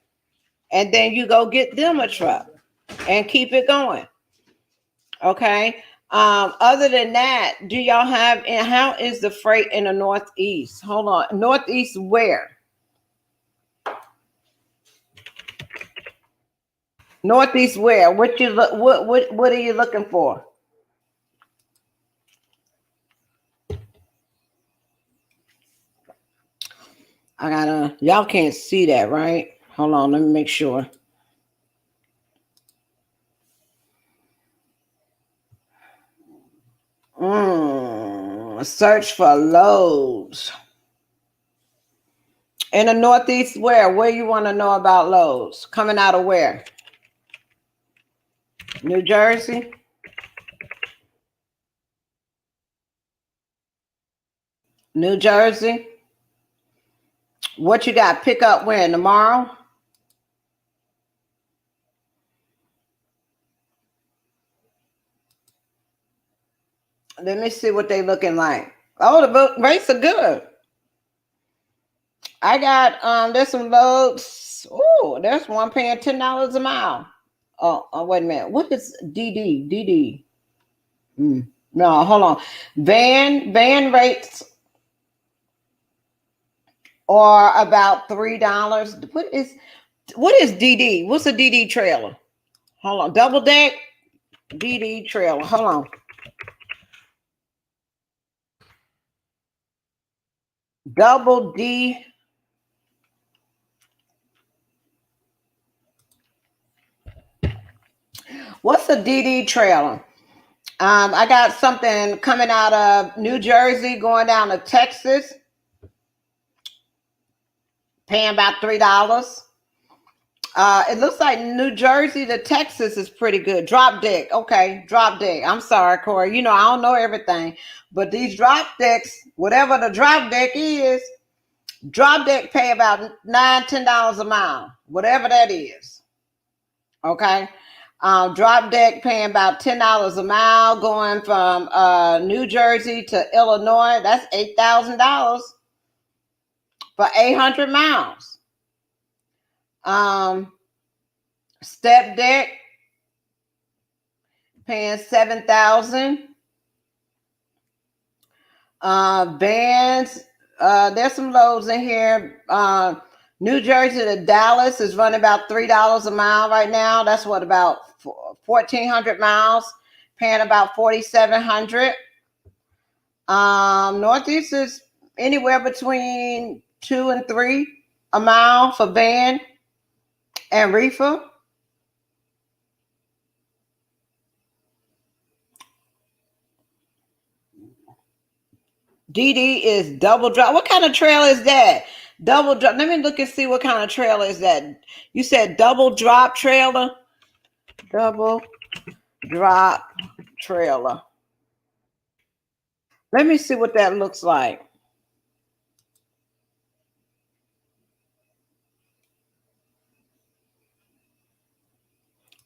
And then you go get them a truck and keep it going. Okay. Other than that, do y'all have, and how is the freight in the Northeast? Hold on. Northeast where? Northeast where? What are you looking for? Y'all can't see that, right? Hold on, let me make sure. Search for loads. In the Northeast where? Where you want to know about loads? Coming out of where? New Jersey? New Jersey? What you got? Pick up when? Tomorrow? Let me see what they looking like. Oh, the rates are good. I got there's some loads. Oh, there's one paying $10 a mile. Oh, wait a minute. What is DD? DD? No, hold on. Van rates are about $3. What is DD? What's a DD trailer? Hold on. Double deck DD trailer. Hold on. Double D. What's a DD trailer? I got something coming out of New Jersey going down to Texas, paying about $3. It looks like New Jersey to Texas is pretty good. Drop deck. Okay, drop deck. I'm sorry, Corey. You know, I don't know everything. But these drop decks, whatever the drop deck is, drop deck pay about $9, $10 a mile, whatever that is. Okay. Drop deck paying about $10 a mile going from New Jersey to Illinois. That's $8,000 for 800 miles. Step deck paying $7,000. Bands, there's some loads in here. New Jersey to Dallas is running about $3 a mile right now. That's what, about 1,400 miles, paying about $4,700. Northeast is anywhere between 2 and 3 a mile for van and reefer. DD is double drop. What kind of trail is that? Double drop. Let me look and see what kind of trailer is that. You said double drop trailer? Double drop trailer. Let me see what that looks like.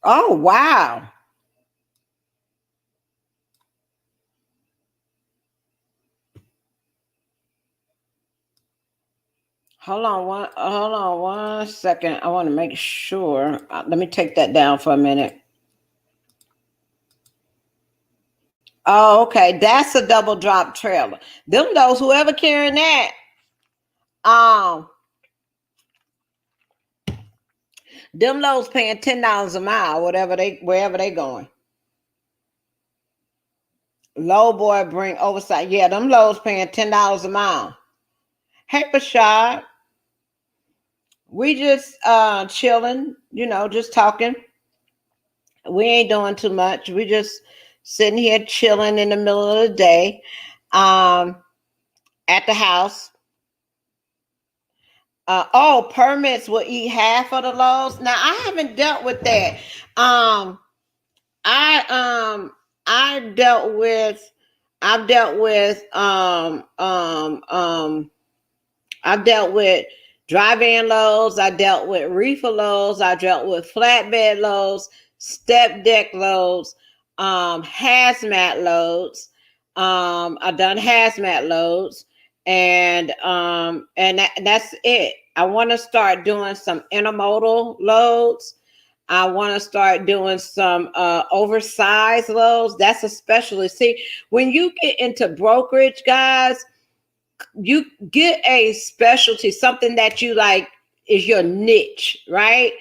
Oh, wow. Hold on one second. I want to make sure. Let me take that down for a minute. Oh, okay. That's a double drop trailer. Them those whoever carrying that. Them loads paying $10 a mile, wherever they going. Low boy bring oversight. Yeah, them loads paying $10 a mile. Hey, Bashad. We just chilling, just talking. We ain't doing too much. We just sitting here chilling in the middle of the day. At the house. Permits will eat half of the loads. Now I haven't dealt with that. I I've dealt with I've dealt with dry van loads. I dealt with reefer loads. I dealt with flatbed loads, step deck loads, hazmat loads. I've done hazmat loads, and that's it. I want to start doing some intermodal loads. I want to start doing some oversized loads. That's especially, see, when you get into brokerage, guys, you get a specialty, something that you like is your niche, right?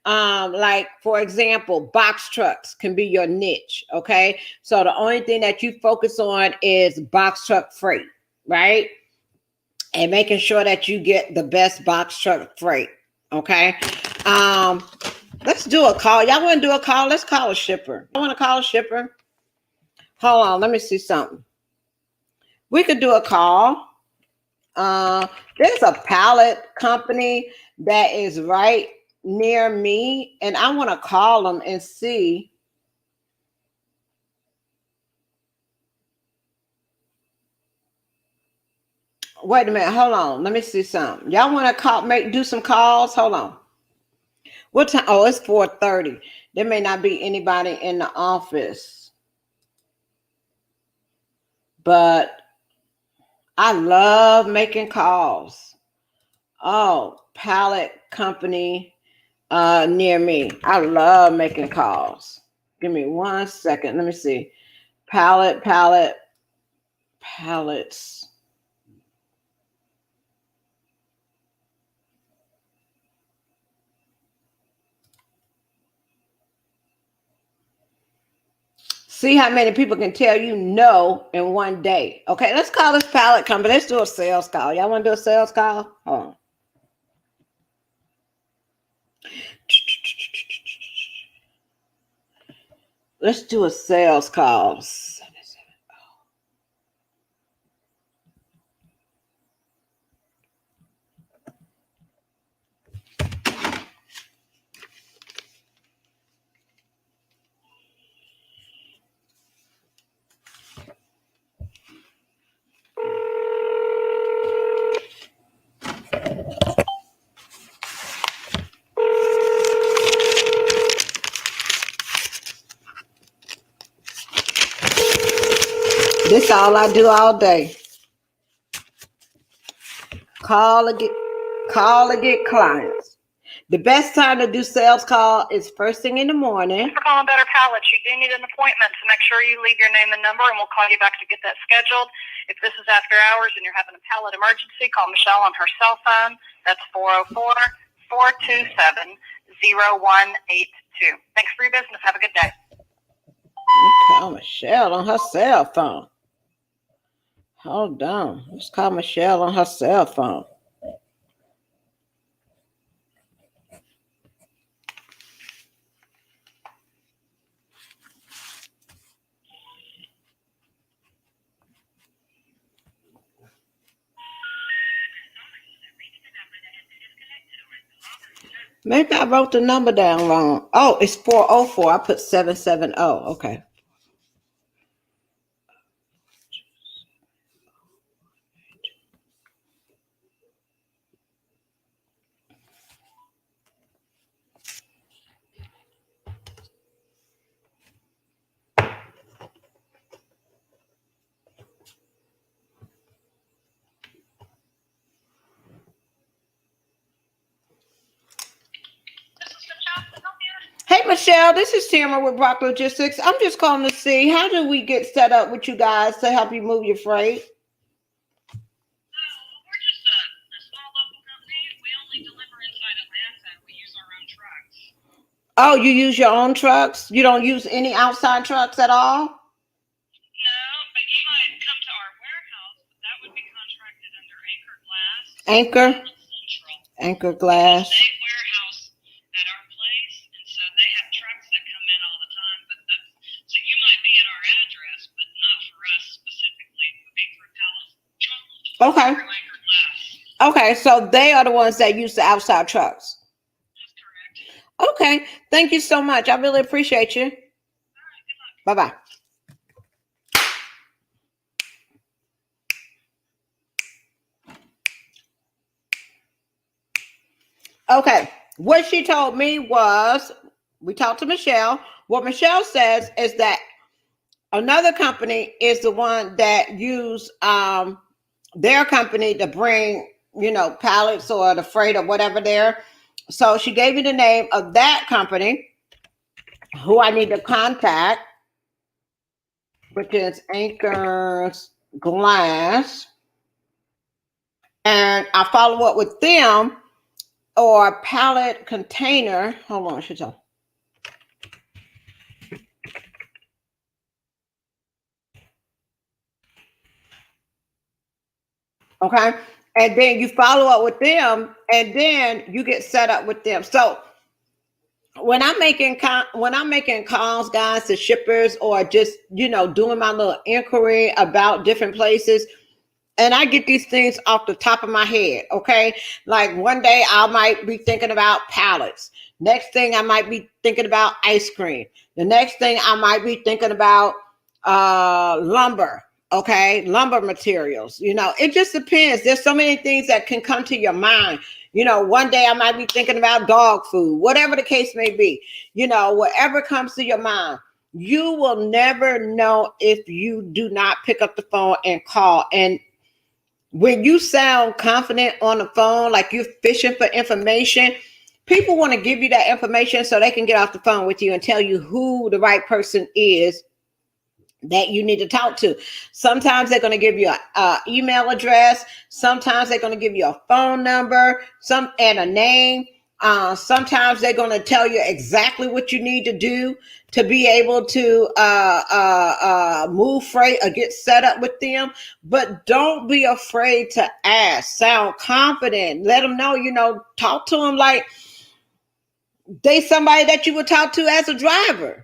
Like for example, box trucks can be your niche. Okay. So the only thing that you focus on is box truck freight, right? And making sure that you get the best box truck freight. Okay. Let's do a call. Y'all want to do a call? Let's call a shipper. I want to call a shipper. Hold on. Let me see something. We could do a call. There's a pallet company that is right near me, and I want to call them and see. Wait a minute, hold on. Let me see something. Y'all want to do some calls? Hold on. What time? Oh, it's 4:30. There may not be anybody in the office, but I love making calls. Oh, pallet company near me. I love making calls. Give me 1 second. Let me see. Pallets. See how many people can tell you no in one day. Okay, let's call this pallet company. Let's do a sales call. Y'all want to do a sales call? Hold on. Let's do a sales call. This all I do all day. Call or get clients. The best time to do sales call is first thing in the morning. For calling Better Pallets, you do need an appointment, so make sure you leave your name and number, and we'll call you back to get that scheduled. If this is after hours and you're having a pallet emergency, call Michelle on her cell phone. That's 404-427-0182. Thanks for your business. Have a good day. Call Michelle on her cell phone. Hold on. Let's call Michelle on her cell phone. Maybe I wrote the number down wrong. Oh, it's 404. I put 770. Okay. Hey, Michelle, this is Tamara with Brock Logistics. I'm just calling to see, how do we get set up with you guys to help you move your freight? We're just a small local company. We only deliver inside Atlanta. We use our own trucks. Oh, you use your own trucks? You don't use any outside trucks at all? No, but you might come to our warehouse, but that would be contracted under Anchor Glass. Anchor Glass. They warehouse at our place, and so they have trucks that come in all the time. So you might be at our address, but not for us specifically. It would be for pallets. Okay. Anchor Glass. Okay, so they are the ones that use the outside trucks. That's correct. Okay, thank you so much. I really appreciate you. All right, good luck. Bye-bye. Okay, what she told me was, we talked to Michelle. What Michelle says is that another company is the one that use their company to bring, pallets or the freight or whatever there. So she gave me the name of that company who I need to contact, which is Anchor Glass. And I follow up with them, or pallet container. Hold on, she's on. Okay, and then you follow up with them, and then you get set up with them. So when I'm making calls, guys, to shippers, or just doing my little inquiry about different places, and I get these things off the top of my head, okay? Like one day I might be thinking about pallets. Next thing I might be thinking about ice cream. The next thing I might be thinking about lumber, okay? Lumber materials. It just depends. There's so many things that can come to your mind. One day I might be thinking about dog food, whatever the case may be. Whatever comes to your mind. You will never know if you do not pick up the phone and call. And when you sound confident on the phone, like you're fishing for information, people want to give you that information so they can get off the phone with you and tell you who the right person is that you need to talk to. Sometimes they're going to give you an email address. Sometimes they're going to give you a phone number, and a name. Sometimes they're going to tell you exactly what you need to do to be able to move freight or get set up with them. But don't be afraid to ask. Sound confident. Let them know, talk to them like they somebody that you would talk to as a driver.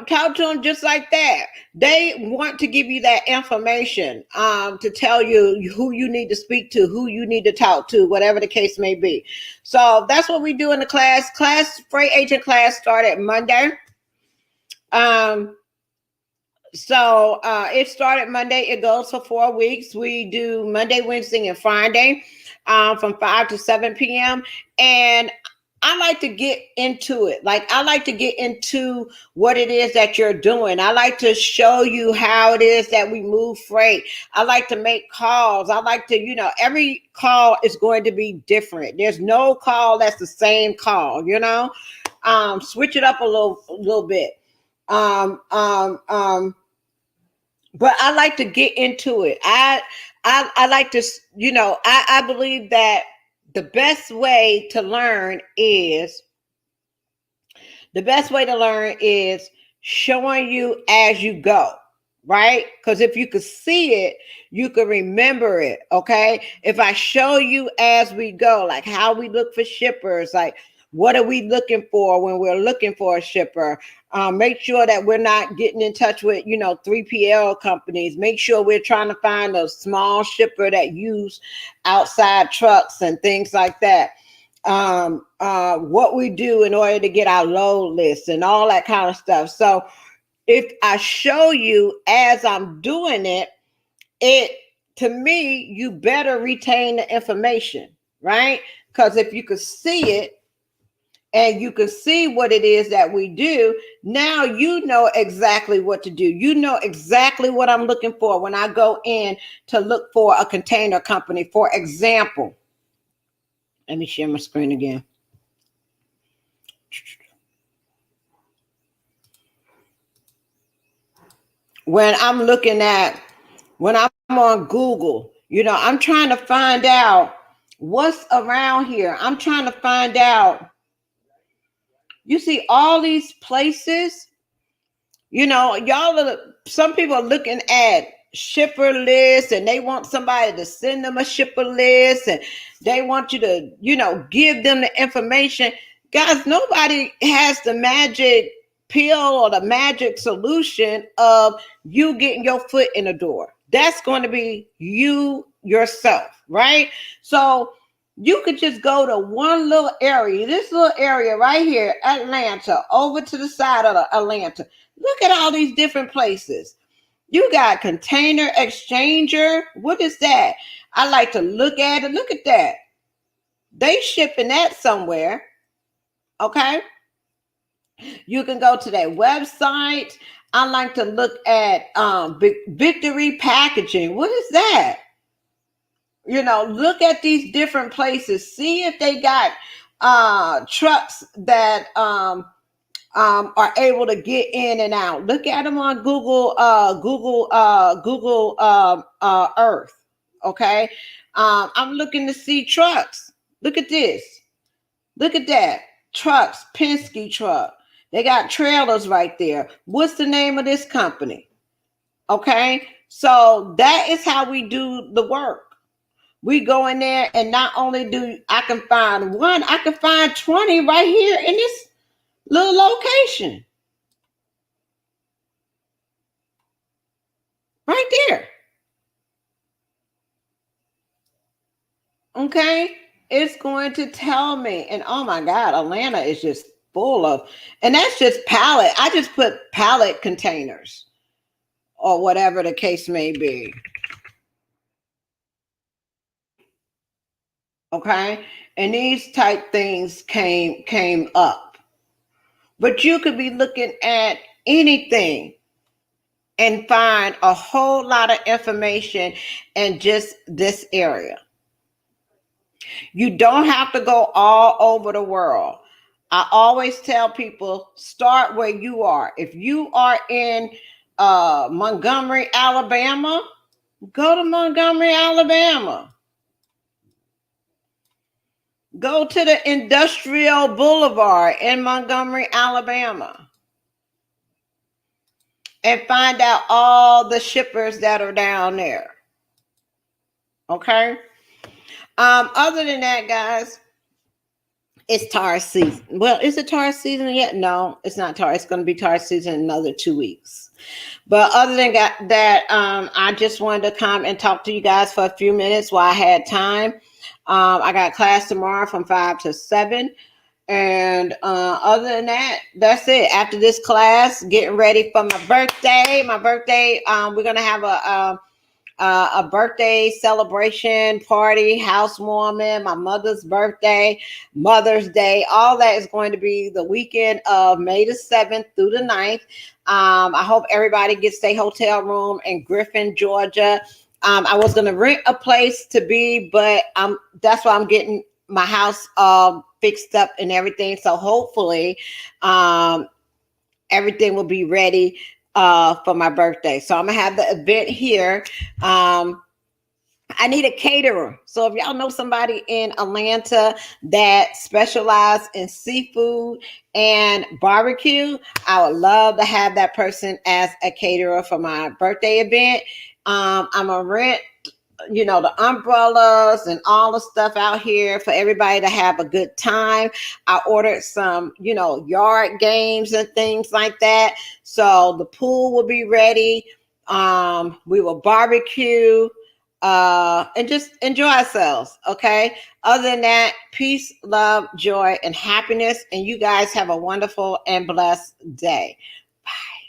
Talk to them just like that. They want to give you that information to tell you who you need to speak to, who you need to talk to, whatever the case may be. So that's what we do in the class. Freight agent class started Monday. It started Monday. It goes for 4 weeks. We do Monday, Wednesday, and Friday from 5 to 7 p.m. And I like to get into it. Like, I like to get into what it is that you're doing. I like to show you how it is that we move freight. I like to make calls. I like to, every call is going to be different. There's no call that's the same call, switch it up a little bit. But I like to get into it. I like to, I believe that the best way to learn is showing you as you go, right? Because if you could see it, you could remember it. Okay. If I show you as we go, like how we look for shippers, like what are we looking for when we're looking for a shipper? Make sure that we're not getting in touch with, 3PL companies. Make sure we're trying to find a small shipper that use outside trucks and things like that. What we do in order to get our load list and all that kind of stuff. So if I show you as I'm doing it, to me, you better retain the information, right? Because if you could see it, and you can see what it is that we do, now you know exactly what to do. You know exactly what I'm looking for when I go in to look for a container company. For example, let me share my screen again. When I'm on Google, I'm trying to find out what's around here. I'm trying to find out. You see all these places, some people are looking at shipper lists and they want somebody to send them a shipper list and they want you to, give them the information. Guys, nobody has the magic pill or the magic solution of you getting your foot in the door. That's going to be you yourself, right? So you could just go to one little area, this little area right here, Atlanta, over to the side of Atlanta. Look at all these different places. You got Container Exchanger. What is that? I like to look at it. Look at that. They shipping that somewhere. Okay. You can go to their website. I like to look at Victory Packaging. What is that? Look at these different places. See if they got trucks that are able to get in and out. Look at them on Google Earth. Okay. I'm looking to see trucks. Look at this. Look at that. Trucks, Penske truck. They got trailers right there. What's the name of this company? Okay. So that is how we do the work. We go in there and not only do I can find one, I can find 20 right here in this little location. Right there. Okay. It's going to tell me. And oh my God, Atlanta is just full of, and that's just pallet. I just put pallet containers or whatever the case may be. Okay. And these type things came up. But you could be looking at anything and find a whole lot of information in just this area. You don't have to go all over the world. I always tell people, start where you are. If you are in Montgomery, Alabama, go to Montgomery, Alabama. Go to the Industrial Boulevard in Montgomery, Alabama, and find out all the shippers that are down there. Okay. Other than that, guys, it's tar season. Well, is it tar season yet? No, it's not tar. It's going to be tar season in another 2 weeks. But other than that, I just wanted to come and talk to you guys for a few minutes while I had time. I got class tomorrow from 5 to 7. And other than that, that's it. After this class, getting ready for my birthday. We're going to have a birthday celebration party, housewarming, my mother's birthday, Mother's Day. All that is going to be the weekend of May the 7th through the 9th. I hope everybody gets their hotel room in Griffin, Georgia. I was going to rent a place to be, but that's why I'm getting my house fixed up and everything. So hopefully everything will be ready for my birthday. So I'm gonna have the event here. I need a caterer. So if y'all know somebody in Atlanta that specializes in seafood and barbecue, I would love to have that person as a caterer for my birthday event. I'm gonna rent the umbrellas and all the stuff out here for everybody to have a good time. I ordered some, yard games and things like that. So the pool will be ready. We will barbecue and just enjoy ourselves. Okay. Other than that, peace, love, joy, and happiness. And you guys have a wonderful and blessed day. Bye.